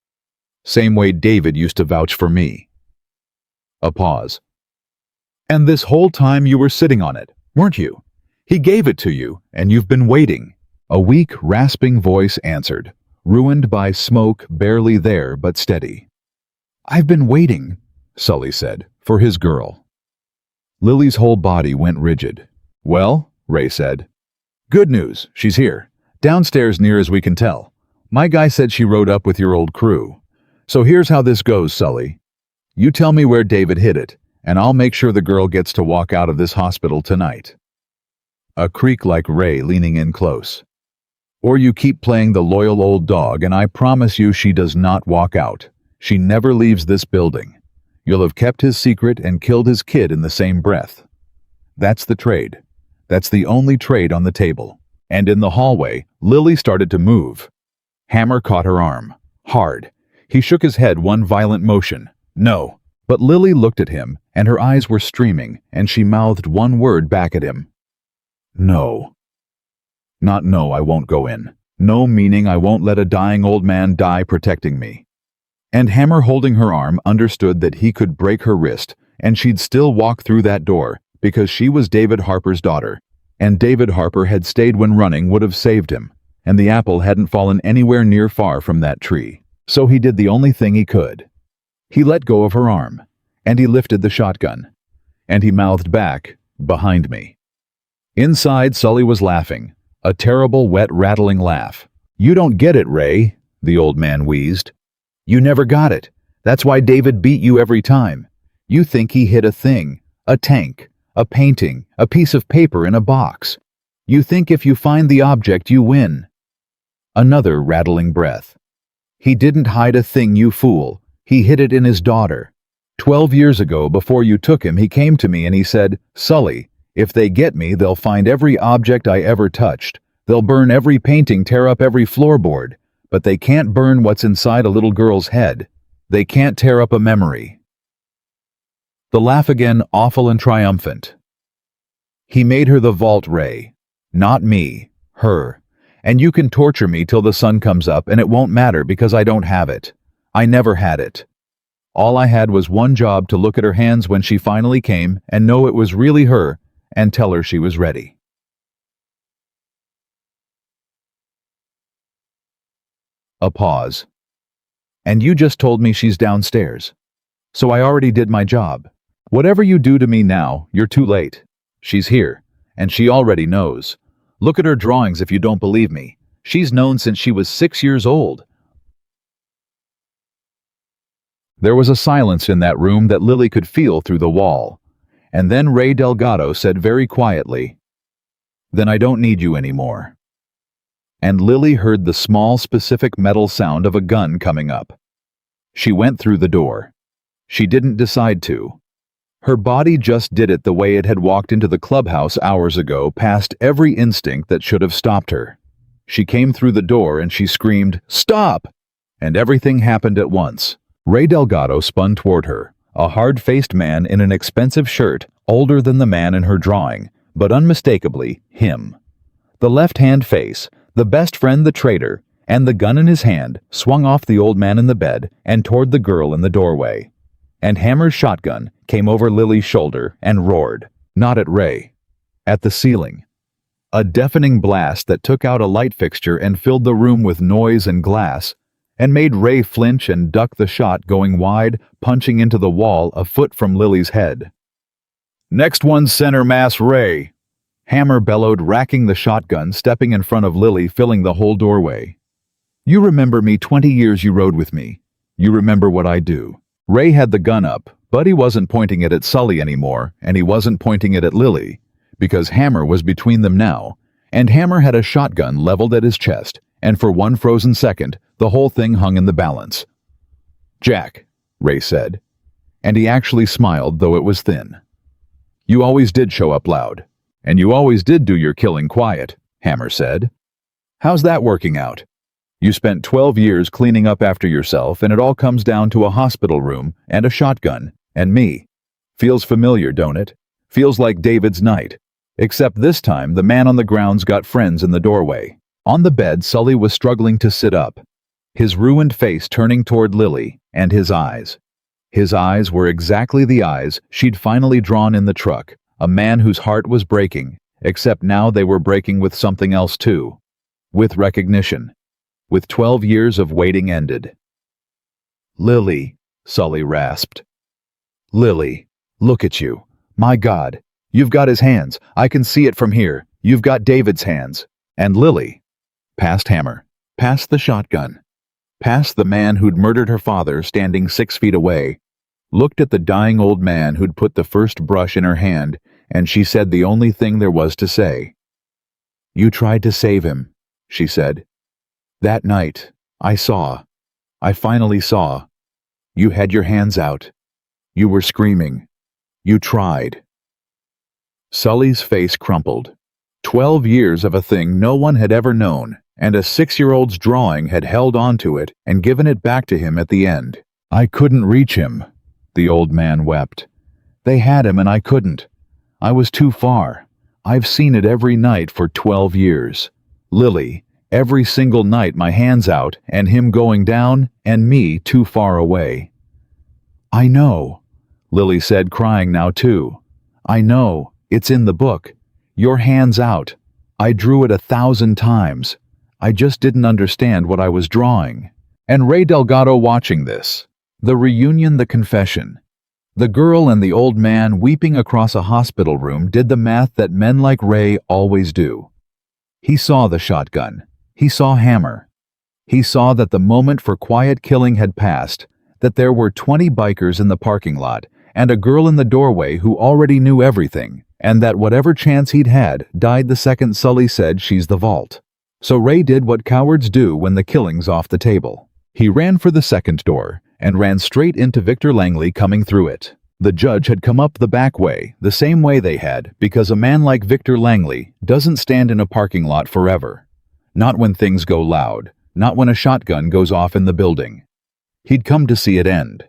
Same way David used to vouch for me." A pause. "And this whole time you were sitting on it, weren't you? He gave it to you, and you've been waiting." A weak, rasping voice answered, ruined by smoke, barely there but steady. "I've been waiting," Sully said, "for his girl." Lily's whole body went rigid. "Well," Ray said, "good news, she's here. Downstairs near as we can tell. My guy said she rode up with your old crew. So here's how this goes, Sully. You tell me where David hid it, and I'll make sure the girl gets to walk out of this hospital tonight." A creak like Ray leaning in close. "Or you keep playing the loyal old dog, and I promise you she does not walk out. She never leaves this building. You'll have kept his secret and killed his kid in the same breath. That's the trade. That's the only trade on the table." And in the hallway, Lily started to move. Hammer caught her arm. Hard. He shook his head one violent motion. "No." But Lily looked at him, and her eyes were streaming, and she mouthed one word back at him. "No." Not "no, I won't go in." No meaning "I won't let a dying old man die protecting me." And Hammer, holding her arm, understood that he could break her wrist, and she'd still walk through that door, because she was David Harper's daughter, and David Harper had stayed when running would have saved him, and the apple hadn't fallen anywhere near far from that tree. So he did the only thing he could. He let go of her arm, and he lifted the shotgun, and he mouthed back, "Behind me." Inside, Sully was laughing, a terrible, wet, rattling laugh. "You don't get it, Ray," the old man wheezed. "You never got it. That's why David beat you every time. You think he hit a thing, a tank, a painting, a piece of paper in a box. You think if you find the object, you win." Another rattling breath. "He didn't hide a thing, you fool. He hid it in his daughter. 12 years ago, before you took him, he came to me and he said, 'Sully, if they get me, they'll find every object I ever touched. They'll burn every painting, tear up every floorboard. But they can't burn what's inside a little girl's head. They can't tear up a memory.'" The laugh again, awful and triumphant. "He made her the vault, Ray. Not me. Her. And you can torture me till the sun comes up, and it won't matter because I don't have it. I never had it. All I had was one job, to look at her hands when she finally came and know it was really her and tell her she was ready." A pause. "And you just told me she's downstairs. So I already did my job. Whatever you do to me now, you're too late. She's here, and she already knows. Look at her drawings if you don't believe me. She's known since she was 6 years old." There was a silence in that room that Lily could feel through the wall. And then Ray Delgado said very quietly, "Then I don't need you anymore." And Lily heard the small, specific metal sound of a gun coming up. She went through the door. She didn't decide to. Her body just did it the way it had walked into the clubhouse hours ago, past every instinct that should have stopped her. She came through the door and she screamed, "Stop!" And everything happened at once. Ray Delgado spun toward her, a hard-faced man in an expensive shirt, older than the man in her drawing, but unmistakably him. The left-hand face, the best friend the traitor, and the gun in his hand swung off the old man in the bed and toward the girl in the doorway. And Hammer's shotgun came over Lily's shoulder and roared, not at Ray, at the ceiling. A deafening blast that took out a light fixture and filled the room with noise and glass, and made Ray flinch and duck the shot going wide, punching into the wall a foot from Lily's head. "Next one, center mass Ray!" Hammer bellowed, racking the shotgun, stepping in front of Lily, filling the whole doorway. "You remember me 20 years you rode with me. You remember what I do." Ray had the gun up, but he wasn't pointing it at Sully anymore, and he wasn't pointing it at Lily, because Hammer was between them now, and Hammer had a shotgun leveled at his chest, and for one frozen second, the whole thing hung in the balance. "Jack," Ray said, and he actually smiled, though it was thin. "You always did show up loud, and you always did do your killing quiet," Hammer said. "How's that working out? You spent 12 years cleaning up after yourself, and it all comes down to a hospital room and a shotgun and me. Feels familiar, don't it? Feels like David's night. Except this time the man on the grounds got friends in the doorway." On the bed, Sully was struggling to sit up, his ruined face turning toward Lily, and his eyes. His eyes were exactly the eyes she'd finally drawn in the truck, a man whose heart was breaking, except now they were breaking with something else too. With recognition. With 12 years of waiting ended. "Lily," Sully rasped. "Lily, look at you. My God, you've got his hands. I can see it from here. You've got David's hands." And Lily, past Hammer, past the shotgun, past the man who'd murdered her father standing 6 feet away, looked at the dying old man who'd put the first brush in her hand, and she said the only thing there was to say. "You tried to save him," she said. "That night, I finally saw. You had your hands out. You were screaming. You tried." Sully's face crumpled. 12 years of a thing no one had ever known, and a 6-year-old's drawing had held on to it and given it back to him at the end. "I couldn't reach him," the old man wept. "They had him and I couldn't. I was too far. I've seen it every night for 12 years. Lily, every single night, my hands out and him going down and me too far away." "I know," Lily said, crying now too. "I know. It's in the book. Your hands out. I drew it 1,000 times. I just didn't understand what I was drawing." And Ray Delgado watching this. The reunion, the confession. The girl and the old man weeping across a hospital room did the math that men like Ray always do. He saw the shotgun. He saw Hammer. He saw that the moment for quiet killing had passed, that there were 20 bikers in the parking lot, and a girl in the doorway who already knew everything, and that whatever chance he'd had died the second Sully said, "She's the vault." So Ray did what cowards do when the killing's off the table. He ran for the second door, and ran straight into Victor Langley coming through it. The judge had come up the back way, the same way they had, because a man like Victor Langley doesn't stand in a parking lot forever. Not when things go loud, not when a shotgun goes off in the building. He'd come to see it end.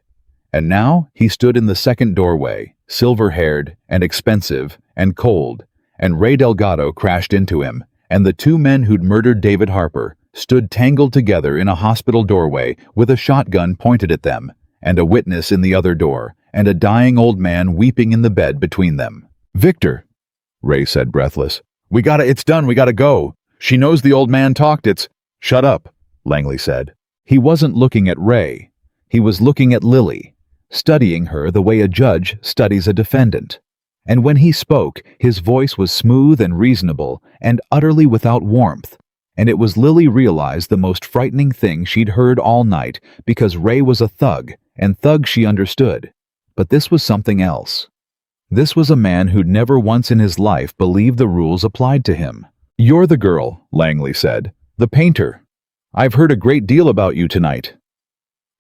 And now he stood in the second doorway, silver-haired and expensive and cold, and Ray Delgado crashed into him, and the 2 men who'd murdered David Harper stood tangled together in a hospital doorway with a shotgun pointed at them, and a witness in the other door, and a dying old man weeping in the bed between them. "Victor," Ray said, breathless. It's done, we gotta go. She knows the old man talked, Shut up," Langley said. He wasn't looking at Ray. He was looking at Lily, studying her the way a judge studies a defendant. And when he spoke, his voice was smooth and reasonable and utterly without warmth. And it was Lily realized the most frightening thing she'd heard all night, because Ray was a thug, and thug she understood. But this was something else. This was a man who'd never once in his life believed the rules applied to him. "You're the girl," Langley said. "The painter. I've heard a great deal about you tonight."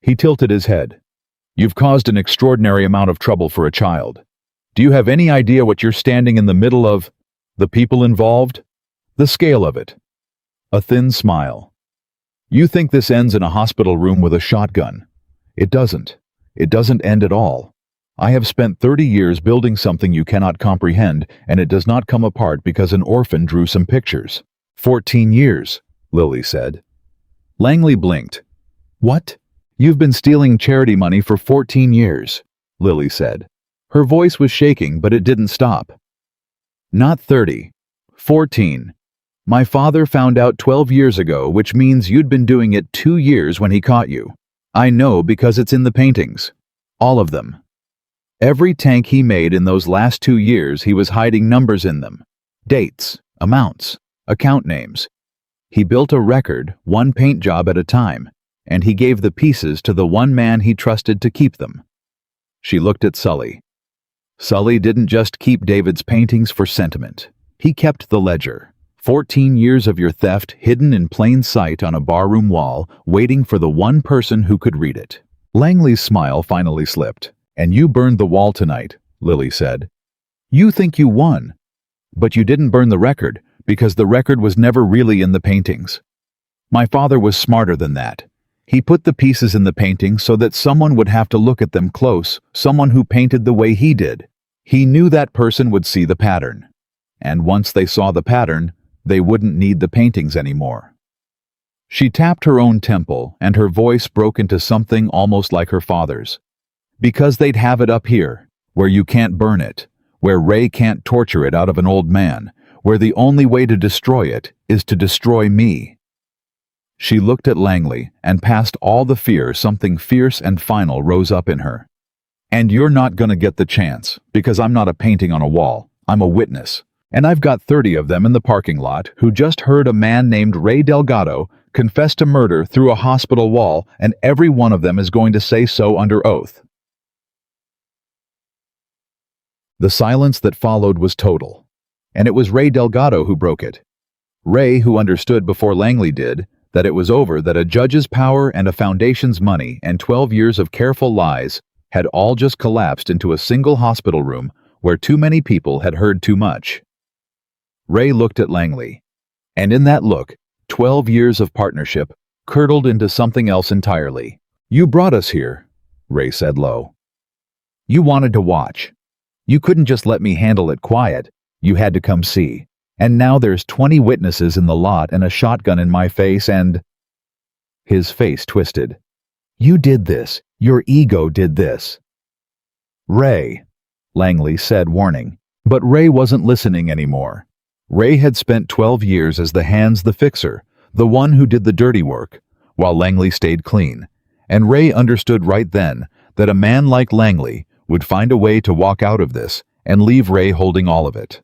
He tilted his head. "You've caused an extraordinary amount of trouble for a child. Do you have any idea what you're standing in the middle of? The people involved? The scale of it. A thin smile. You think this ends in a hospital room with a shotgun. It doesn't. It doesn't end at all. I have spent 30 years building something you cannot comprehend, and it does not come apart because an orphan drew some pictures. 14 years, Lily said. Langley blinked. What? You've been stealing charity money for 14 years, Lily said. Her voice was shaking, but it didn't stop. Not 30. 14. My father found out 12 years ago, which means you'd been doing it 2 years when he caught you. I know because it's in the paintings. All of them. Every tank he made in those last 2 years, he was hiding numbers in them. Dates, amounts, account names. He built a record, one paint job at a time, and he gave the pieces to the one man he trusted to keep them. She looked at Sully. Sully didn't just keep David's paintings for sentiment. He kept the ledger. 14 years of your theft hidden in plain sight on a barroom wall, waiting for the one person who could read it. Langley's smile finally slipped. And you burned the wall tonight, Lily said. You think you won. But you didn't burn the record, because the record was never really in the paintings. My father was smarter than that. He put the pieces in the painting so that someone would have to look at them close, someone who painted the way he did. He knew that person would see the pattern. And once they saw the pattern, they wouldn't need the paintings anymore. She tapped her own temple, and her voice broke into something almost like her father's. Because they'd have it up here, where you can't burn it, where Ray can't torture it out of an old man, where the only way to destroy it is to destroy me. She looked at Langley, and past all the fear, something fierce and final rose up in her. And you're not gonna get the chance, because I'm not a painting on a wall. I'm a witness. And I've got 30 of them in the parking lot who just heard a man named Ray Delgado confess to murder through a hospital wall, and every one of them is going to say so under oath. The silence that followed was total. And it was Ray Delgado who broke it. Ray, who understood before Langley did, that it was over, that a judge's power and a foundation's money and 12 years of careful lies had all just collapsed into a single hospital room where too many people had heard too much. Ray looked at Langley. And in that look, 12 years of partnership curdled into something else entirely. You brought us here, Ray said low. You wanted to watch. You couldn't just let me handle it quiet. You had to come see. And now there's 20 witnesses in the lot and a shotgun in my face and... His face twisted. You did this. Your ego did this. Ray, Langley said, warning. But Ray wasn't listening anymore. Ray had spent 12 years as the hands, the fixer, the one who did the dirty work, while Langley stayed clean. And Ray understood right then that a man like Langley would find a way to walk out of this and leave Ray holding all of it.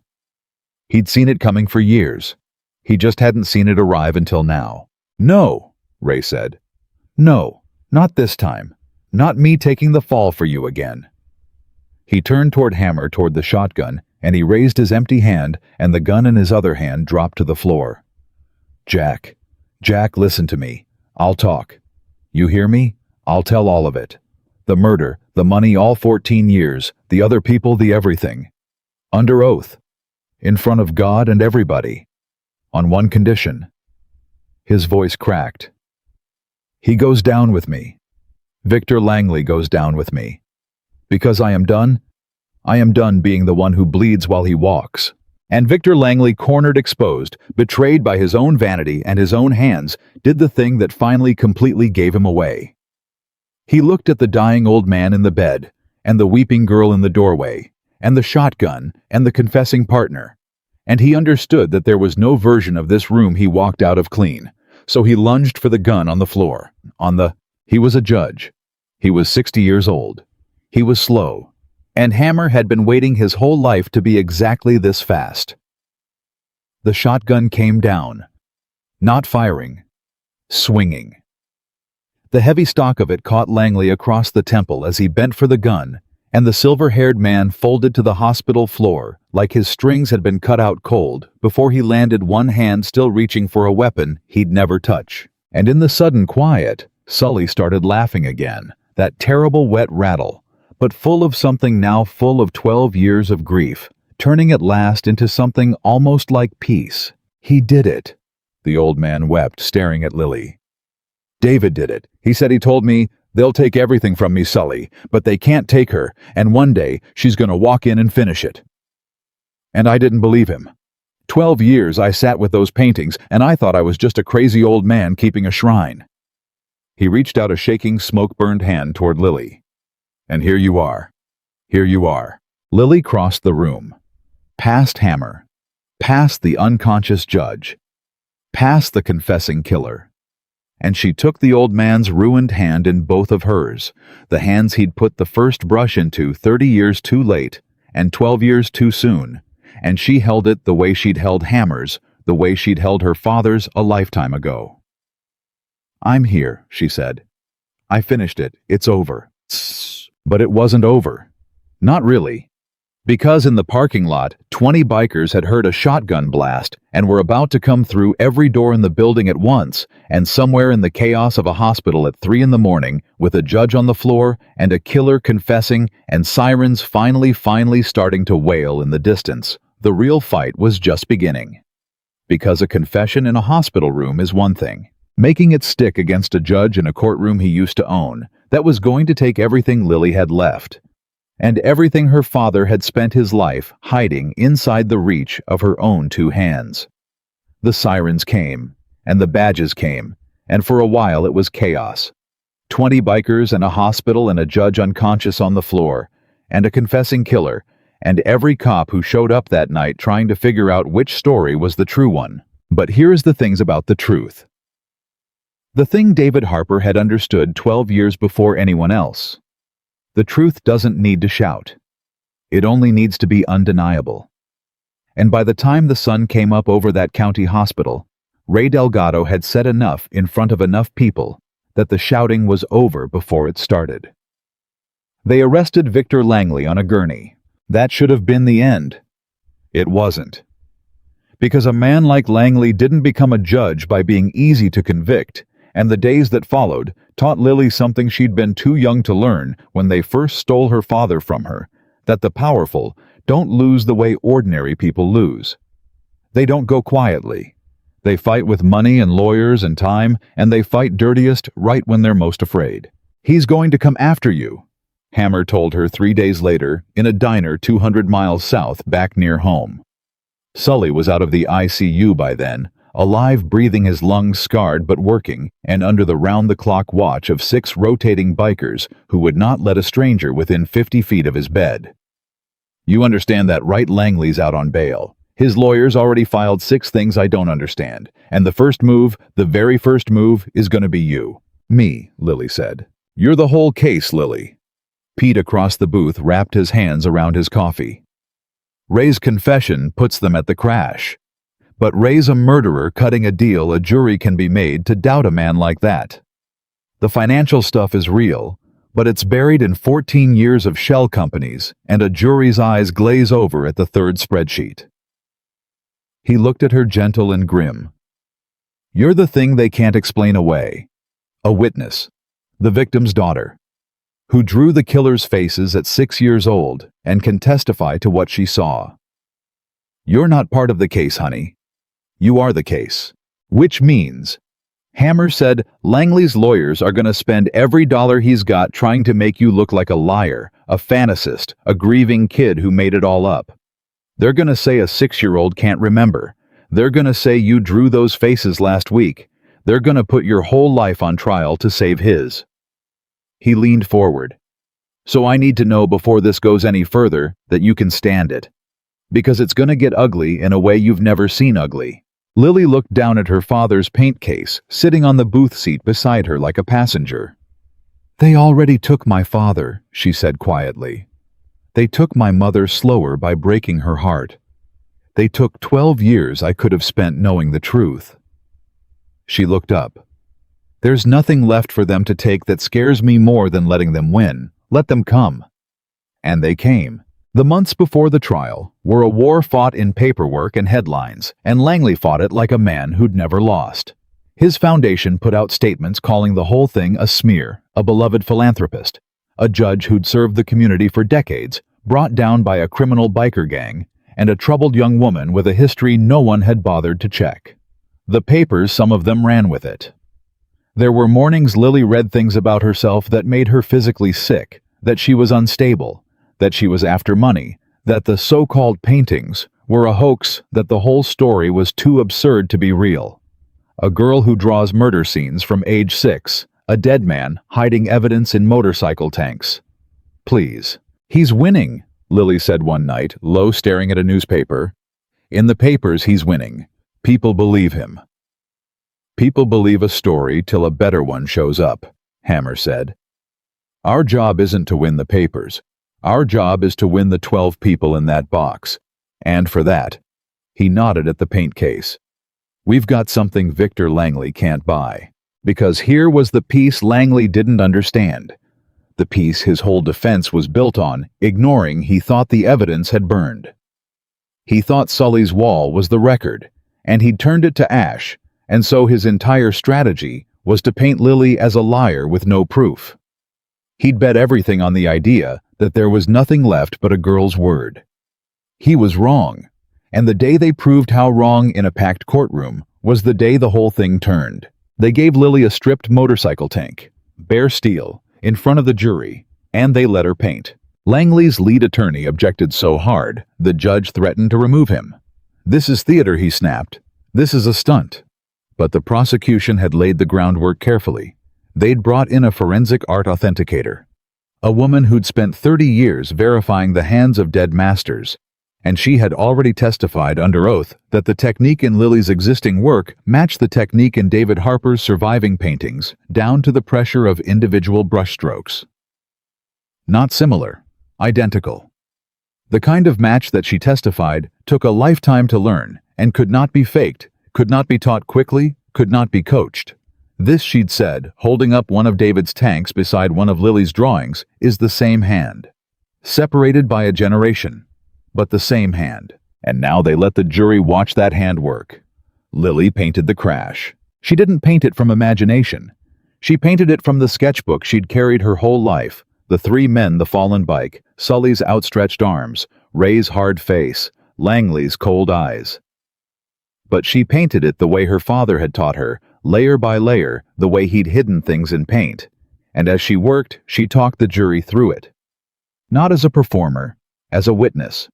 He'd seen it coming for years. He just hadn't seen it arrive until now. No, Ray said. No, not this time. Not me taking the fall for you again. He turned toward Hammer, toward the shotgun, and he raised his empty hand, and the gun in his other hand dropped to the floor. Jack, listen to me. I'll talk. You hear me? I'll tell all of it. The murder, the money, all 14 years, the other people, the everything. Under oath. In front of God and everybody. On one condition. His voice cracked. He goes down with me. Victor Langley goes down with me. Because I am done being the one who bleeds while he walks. And Victor Langley, cornered, exposed, betrayed by his own vanity and his own hands, did the thing that finally completely gave him away. He looked at the dying old man in the bed, and the weeping girl in the doorway, and the shotgun, and the confessing partner. And he understood that there was no version of this room he walked out of clean. So he lunged for the gun on the floor. He was a judge. He was 60 years old. He was slow. And Hammer had been waiting his whole life to be exactly this fast. The shotgun came down. Not firing. Swinging. The heavy stock of it caught Langley across the temple as he bent for the gun, and the silver-haired man folded to the hospital floor like his strings had been cut out cold before he landed, one hand still reaching for a weapon he'd never touch. And in the sudden quiet, Sully started laughing again, that terrible wet rattle, but full of something now full of 12 years of grief, turning at last into something almost like peace. He did it. The old man wept, staring at Lily. David did it. He said he told me, "They'll take everything from me, Sully, but they can't take her, and one day she's going to walk in and finish it." And I didn't believe him. 12 years I sat with those paintings, and I thought I was just a crazy old man keeping a shrine. He reached out a shaking, smoke-burned hand toward Lily. And here you are. Here you are. Lily crossed the room. Past Hammer. Past the unconscious judge. Past the confessing killer. And she took the old man's ruined hand in both of hers, the hands he'd put the first brush into 30 years too late and 12 years too soon, and she held it the way she'd held Hammer's, the way she'd held her father's a lifetime ago. "I'm here," she said. "I finished it. It's over." But it wasn't over. Not really. Because in the parking lot, 20 bikers had heard a shotgun blast and were about to come through every door in the building at once, and somewhere in the chaos of a hospital at 3 a.m, with a judge on the floor and a killer confessing and sirens finally starting to wail in the distance, the real fight was just beginning. Because a confession in a hospital room is one thing. Making it stick against a judge in a courtroom he used to own, that was going to take everything Lily had left. And everything her father had spent his life hiding inside the reach of her own 2 hands. The sirens came, and the badges came, and for a while it was chaos. 20 bikers and a hospital and a judge unconscious on the floor, and a confessing killer, and every cop who showed up that night trying to figure out which story was the true one. But here's the things about the truth. The thing David Harper had understood 12 years before anyone else. The truth doesn't need to shout. It only needs to be undeniable. And by the time the sun came up over that county hospital, Ray Delgado had said enough in front of enough people that the shouting was over before it started. They arrested Victor Langley on a gurney. That should have been the end. It wasn't. Because a man like Langley didn't become a judge by being easy to convict, and the days that followed taught Lily something she'd been too young to learn when they first stole her father from her, that the powerful don't lose the way ordinary people lose. They don't go quietly. They fight with money and lawyers and time, and they fight dirtiest right when they're most afraid. "He's going to come after you," Hammer told her 3 days later in a diner 200 miles south back near home. Sully was out of the ICU by then, alive, breathing, his lungs scarred but working, and under the round-the-clock watch of 6 rotating bikers who would not let a stranger within 50 feet of his bed. "You understand that, right? Langley's out on bail. His lawyers already filed 6 things I don't understand, and the first move, the very first move, is going to be you." "Me," Lily said. "You're the whole case, Lily." Pete across the booth wrapped his hands around his coffee. "Ray's confession puts them at the crash. But Ray's a murderer cutting a deal a jury can be made to doubt a man like that. The financial stuff is real, but it's buried in 14 years of shell companies, and a jury's eyes glaze over at the 3rd spreadsheet." He looked at her gentle and grim. "You're the thing they can't explain away. A witness, the victim's daughter, who drew the killer's faces at 6 years old and can testify to what she saw. You're not part of the case, honey. You are the case. Which means," Hammer said, "Langley's lawyers are going to spend every dollar he's got trying to make you look like a liar, a fantasist, a grieving kid who made it all up. They're going to say a 6-year-old can't remember. They're going to say you drew those faces last week. They're going to put your whole life on trial to save his." He leaned forward. "So I need to know before this goes any further that you can stand it. Because it's going to get ugly in a way you've never seen ugly." Lily looked down at her father's paint case, sitting on the booth seat beside her like a passenger. "They already took my father," she said quietly. "They took my mother slower by breaking her heart. They took 12 years I could have spent knowing the truth." She looked up. "There's nothing left for them to take that scares me more than letting them win. Let them come." And they came. The months before the trial were a war fought in paperwork and headlines, and Langley fought it like a man who'd never lost. His foundation put out statements calling the whole thing a smear, a beloved philanthropist, a judge who'd served the community for decades, brought down by a criminal biker gang, and a troubled young woman with a history no one had bothered to check. The papers, some of them ran with it. There were mornings Lily read things about herself that made her physically sick, that she was unstable, that she was after money, that the so-called paintings were a hoax, that the whole story was too absurd to be real. A girl who draws murder scenes from age 6, a dead man hiding evidence in motorcycle tanks. Please. He's winning, Lily said one night, low staring at a newspaper. In the papers, he's winning. People believe him. People believe a story till a better one shows up, Hammer said. Our job isn't to win the papers. Our job is to win the 12 people in that box. And for that, he nodded at the paint case. We've got something Victor Langley can't buy. Because here was the piece Langley didn't understand. The piece his whole defense was built on, ignoring he thought the evidence had burned. He thought Sully's wall was the record, and he'd turned it to ash, and so his entire strategy was to paint Lily as a liar with no proof. He'd bet everything on the idea that there was nothing left but a girl's word. He was wrong, and the day they proved how wrong in a packed courtroom was the day the whole thing turned. They gave Lily a stripped motorcycle tank, bare steel, in front of the jury, and they let her paint. Langley's lead attorney objected so hard, the judge threatened to remove him. This is theater, he snapped. This is a stunt. But the prosecution had laid the groundwork carefully. They'd brought in a forensic art authenticator, a woman who'd spent 30 years verifying the hands of dead masters, and she had already testified under oath that the technique in Lily's existing work matched the technique in David Harper's surviving paintings, down to the pressure of individual brushstrokes. Not similar, identical. The kind of match that she testified took a lifetime to learn and could not be faked, could not be taught quickly, could not be coached. This, she'd said, holding up one of David's tanks beside one of Lily's drawings, is the same hand. Separated by a generation, but the same hand. And now they let the jury watch that hand work. Lily painted the crash. She didn't paint it from imagination. She painted it from the sketchbook she'd carried her whole life, the 3 men, the fallen bike, Sully's outstretched arms, Ray's hard face, Langley's cold eyes. But she painted it the way her father had taught her, layer by layer, the way he'd hidden things in paint. And as she worked, she talked the jury through it. Not as a performer, as a witness.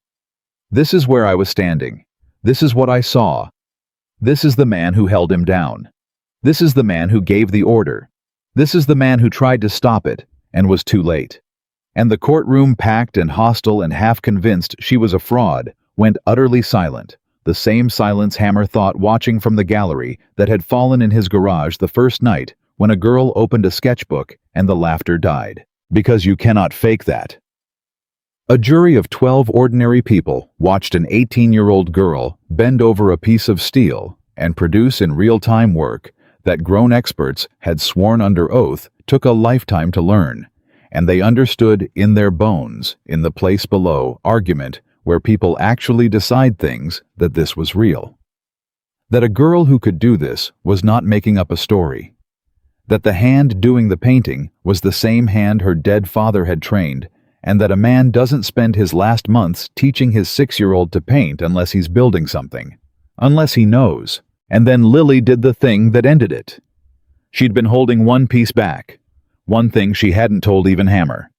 This is where I was standing. This is what I saw. This is the man who held him down. This is the man who gave the order. This is the man who tried to stop it, and was too late. And the courtroom, packed and hostile and half convinced she was a fraud, went utterly silent. The same silence Hammer thought watching from the gallery that had fallen in his garage the first night when a girl opened a sketchbook and the laughter died. Because you cannot fake that. A jury of 12 ordinary people watched an 18-year-old girl bend over a piece of steel and produce in real-time work that grown experts had sworn under oath took a lifetime to learn, and they understood in their bones, in the place below, argument where people actually decide things, that this was real. That a girl who could do this was not making up a story. That the hand doing the painting was the same hand her dead father had trained, and that a man doesn't spend his last months teaching his 6-year-old to paint unless he's building something, unless he knows. And then Lily did the thing that ended it. She'd been holding one piece back, one thing she hadn't told even Hammer.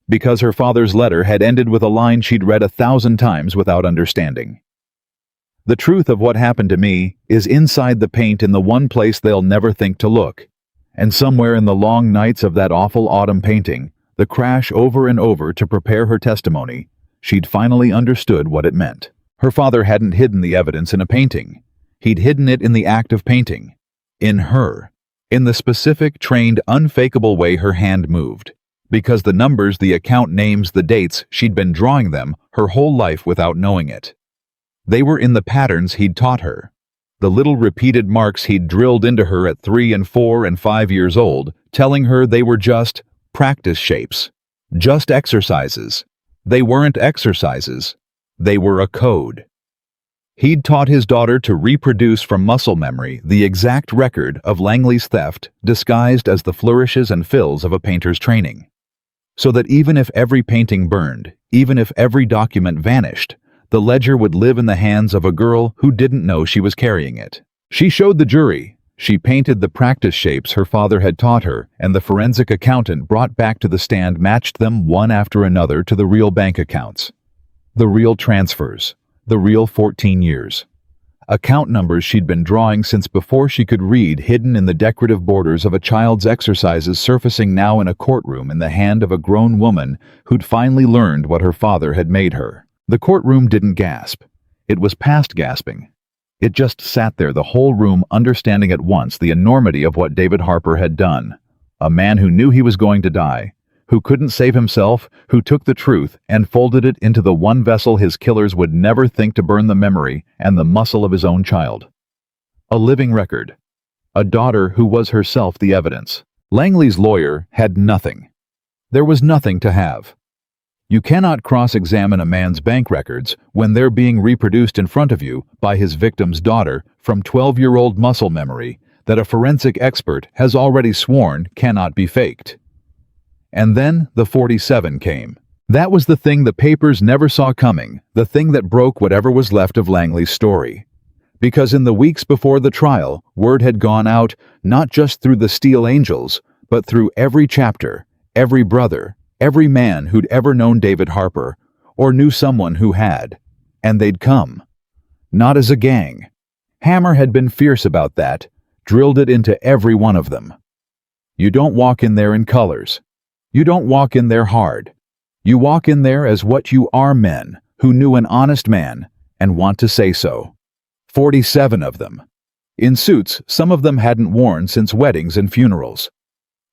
Because her father's letter had ended with a line she'd read 1,000 times without understanding. The truth of what happened to me is inside the paint in the one place they'll never think to look. And somewhere in the long nights of that awful autumn painting, the crash over and over to prepare her testimony, she'd finally understood what it meant. Her father hadn't hidden the evidence in a painting. He'd hidden it in the act of painting. In her. In the specific, trained, unfakeable way her hand moved. Because the numbers, the account names, the dates, she'd been drawing them her whole life without knowing it. They were in the patterns he'd taught her. The little repeated marks he'd drilled into her at 3 and 4 and 5 years old, telling her they were just practice shapes. Just exercises. They weren't exercises. They were a code. He'd taught his daughter to reproduce from muscle memory the exact record of Langley's theft disguised as the flourishes and fills of a painter's training. so that even if every painting burned, even if every document vanished, the ledger would live in the hands of a girl who didn't know she was carrying it. She showed the jury. She painted the practice shapes her father had taught her, and the forensic accountant brought back to the stand matched them one after another to the real bank accounts. The real transfers. The real 14 years. Account numbers she'd been drawing since before she could read, hidden in the decorative borders of a child's exercises, surfacing now in a courtroom in the hand of a grown woman who'd finally learned what her father had made her. The courtroom didn't gasp. It was past gasping. It just sat there, the whole room understanding at once the enormity of what David Harper had done. A man who knew he was going to die, who couldn't save himself, who took the truth and folded it into the one vessel his killers would never think to burn the memory and the muscle of his own child. A living record. A daughter who was herself the evidence. Langley's lawyer had nothing. There was nothing to have. You cannot cross-examine a man's bank records when they're being reproduced in front of you by his victim's daughter from 12-year-old muscle memory that a forensic expert has already sworn cannot be faked. And then the 47 came. That was the thing the papers never saw coming, the thing that broke whatever was left of Langley's story. Because in the weeks before the trial, word had gone out not just through the Steel Angels, but through every chapter, every brother, every man who'd ever known David Harper, or knew someone who had. And they'd come. Not as a gang. Hammer had been fierce about that, drilled it into every one of them. You don't walk in there in colors. You don't walk in there hard. You walk in there as what you are, men who knew an honest man and want to say so. 47 of them. In suits some of them hadn't worn since weddings and funerals.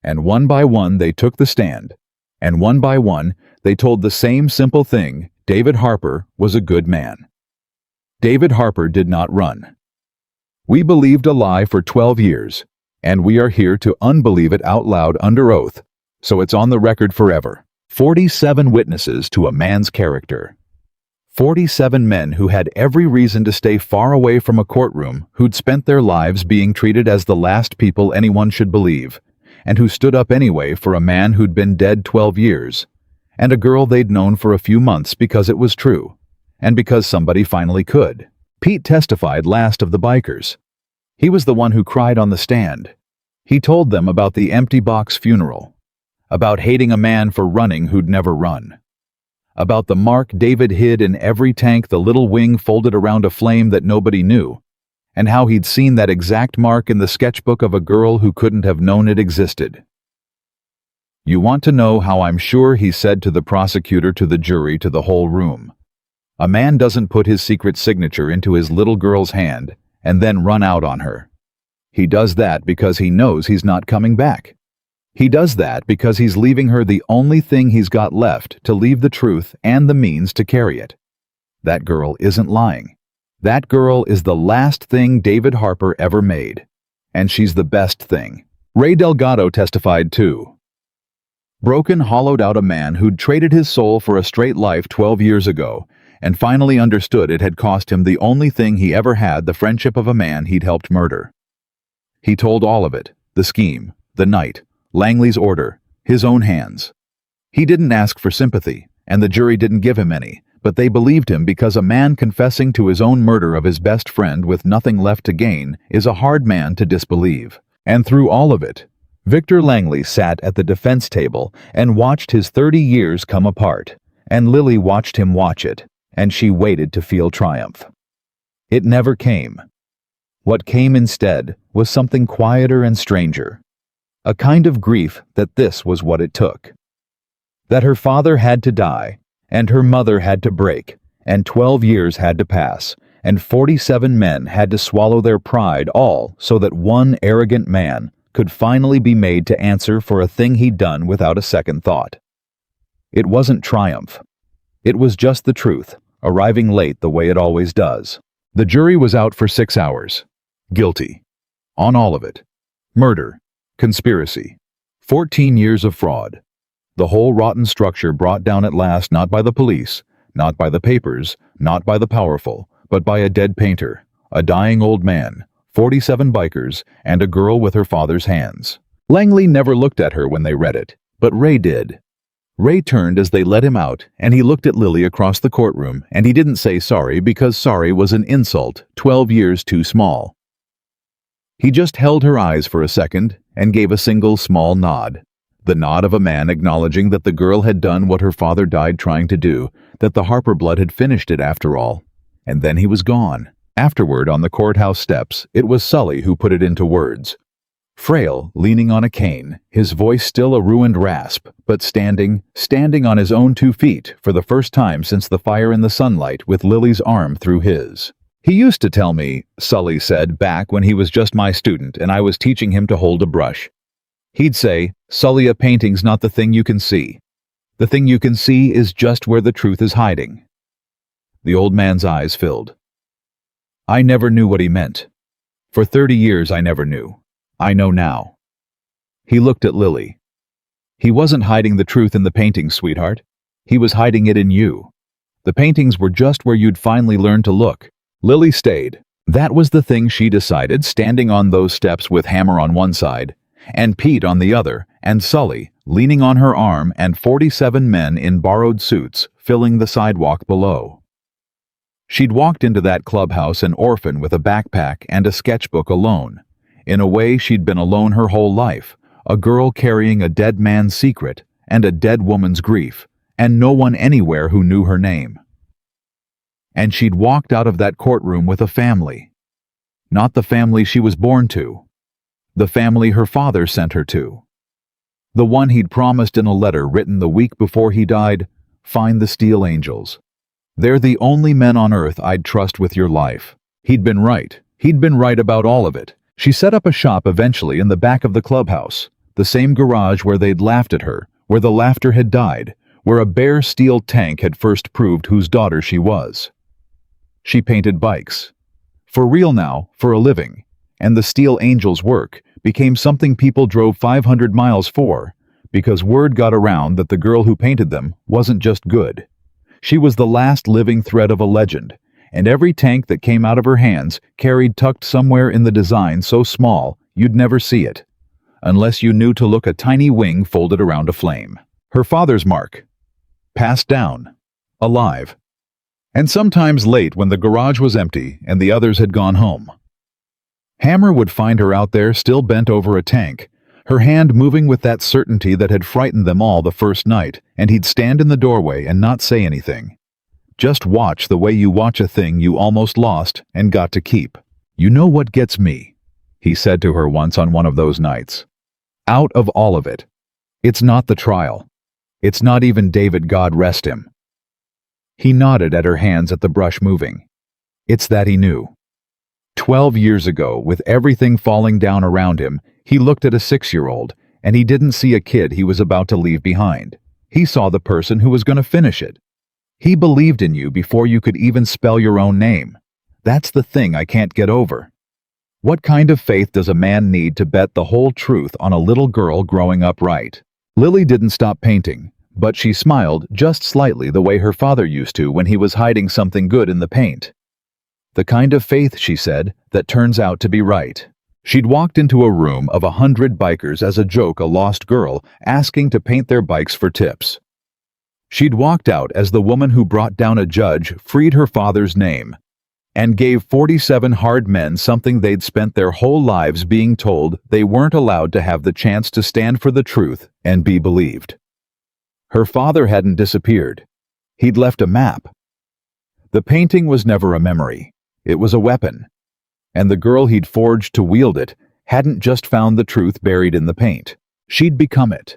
And one by one they took the stand. And one by one, they told the same simple thing: David Harper was a good man. David Harper did not run. We believed a lie for 12 years, and we are here to unbelieve it out loud under oath, so it's on the record forever. 47 witnesses to a man's character. 47 men who had every reason to stay far away from a courtroom, who'd spent their lives being treated as the last people anyone should believe, and who stood up anyway for a man who'd been dead 12 years, and a girl they'd known for a few months because it was true, and because somebody finally could. Pete testified last of the bikers. He was the one who cried on the stand. He told them about the empty box funeral, about hating a man for running who'd never run, about the mark David hid in every tank the little wing folded around a flame that nobody knew, and how he'd seen that exact mark in the sketchbook of a girl who couldn't have known it existed. You want to know how I'm sure, he said to the prosecutor, to the jury, to the whole room. A man doesn't put his secret signature into his little girl's hand and then run out on her. He does that because he knows he's not coming back. He does that because he's leaving her the only thing he's got left to leave the truth and the means to carry it. That girl isn't lying. That girl is the last thing David Harper ever made. And she's the best thing. Ray Delgado testified too. Broken hollowed out a man who'd traded his soul for a straight life 12 years ago, and finally understood it had cost him the only thing he ever had, the friendship of a man he'd helped murder. He told all of it, the scheme, the night, Langley's order, his own hands. He didn't ask for sympathy, and the jury didn't give him any, but they believed him because a man confessing to his own murder of his best friend with nothing left to gain is a hard man to disbelieve. And through all of it, Victor Langley sat at the defense table and watched his 30 years come apart, and Lily watched him watch it, and she waited to feel triumph. It never came. What came instead was something quieter and stranger, a kind of grief that this was what it took. That her father had to die, and her mother had to break, and 12 years had to pass, and 47 men had to swallow their pride, all so that one arrogant man could finally be made to answer for a thing he'd done without a second thought. It wasn't triumph. It was just the truth, arriving late the way it always does. The jury was out for 6 hours. Guilty. On all of it. Murder. Conspiracy. 14 years of fraud. The whole rotten structure brought down at last, not by the police, not by the papers, not by the powerful, but by a dead painter, a dying old man, 47 bikers, and a girl with her father's hands. Langley never looked at her when they read it, but Ray did. Ray turned as they let him out, and he looked at Lily across the courtroom, and he didn't say sorry because sorry was an insult 12 years too small. He just held her eyes for a second and gave a single small nod. The nod of a man acknowledging that the girl had done what her father died trying to do, that the Harper blood had finished it after all. And then he was gone. Afterward, on the courthouse steps, it was Sully who put it into words. Frail, leaning on a cane, his voice still a ruined rasp, but standing on his own 2 feet for the first time since the fire in the sunlight with Lily's arm through his. He used to tell me, Sully said back when he was just my student and I was teaching him to hold a brush. He'd say, Sully, a painting's not the thing you can see. The thing you can see is just where the truth is hiding. The old man's eyes filled. I never knew what he meant. For 30 years I never knew. I know now. He looked at Lily. He wasn't hiding the truth in the paintings, sweetheart. He was hiding it in you. The paintings were just where you'd finally learn to look. Lily stayed. That was the thing she decided, standing on those steps with Hammer on one side, and Pete on the other, and Sully, leaning on her arm, and 47 men in borrowed suits filling the sidewalk below. She'd walked into that clubhouse an orphan with a backpack and a sketchbook alone. In a way, she'd been alone her whole life, a girl carrying a dead man's secret and a dead woman's grief, and no one anywhere who knew her name. And she'd walked out of that courtroom with a family. Not the family she was born to. The family her father sent her to. The one he'd promised in a letter written the week before he died, find the Steel Angels. They're the only men on earth I'd trust with your life. He'd been right. He'd been right about all of it. She set up a shop eventually in the back of the clubhouse, the same garage where they'd laughed at her, where the laughter had died, where a bare steel tank had first proved whose daughter she was. She painted bikes. For real now, for a living. And the Steel Angels' work became something people drove 500 miles for, because word got around that the girl who painted them wasn't just good. She was the last living thread of a legend, and every tank that came out of her hands carried tucked somewhere in the design so small you'd never see it, unless you knew to look a tiny wing folded around a flame. Her father's mark. Passed down. Alive. And sometimes late when the garage was empty and the others had gone home. Hammer would find her out there still bent over a tank, her hand moving with that certainty that had frightened them all the first night, and he'd stand in the doorway and not say anything. Just watch the way you watch a thing you almost lost and got to keep. You know what gets me, he said to her once on one of those nights. Out of all of it. It's not the trial. It's not even David, God rest him. He nodded at her hands at the brush moving. It's that he knew. 12 years ago, with everything falling down around him, he looked at a 6-year-old, and he didn't see a kid he was about to leave behind. He saw the person who was going to finish it. He believed in you before you could even spell your own name. That's the thing I can't get over. What kind of faith does a man need to bet the whole truth on a little girl growing up right? Lily didn't stop painting, but she smiled just slightly the way her father used to when he was hiding something good in the paint. The kind of faith, she said, that turns out to be right. She'd walked into a room of 100 bikers as a joke, a lost girl asking to paint their bikes for tips. She'd walked out as the woman who brought down a judge freed her father's name and gave 47 hard men something they'd spent their whole lives being told they weren't allowed to have the chance to stand for the truth and be believed. Her father hadn't disappeared. He'd left a map. The painting was never a memory. It was a weapon. And the girl he'd forged to wield it hadn't just found the truth buried in the paint. She'd become it.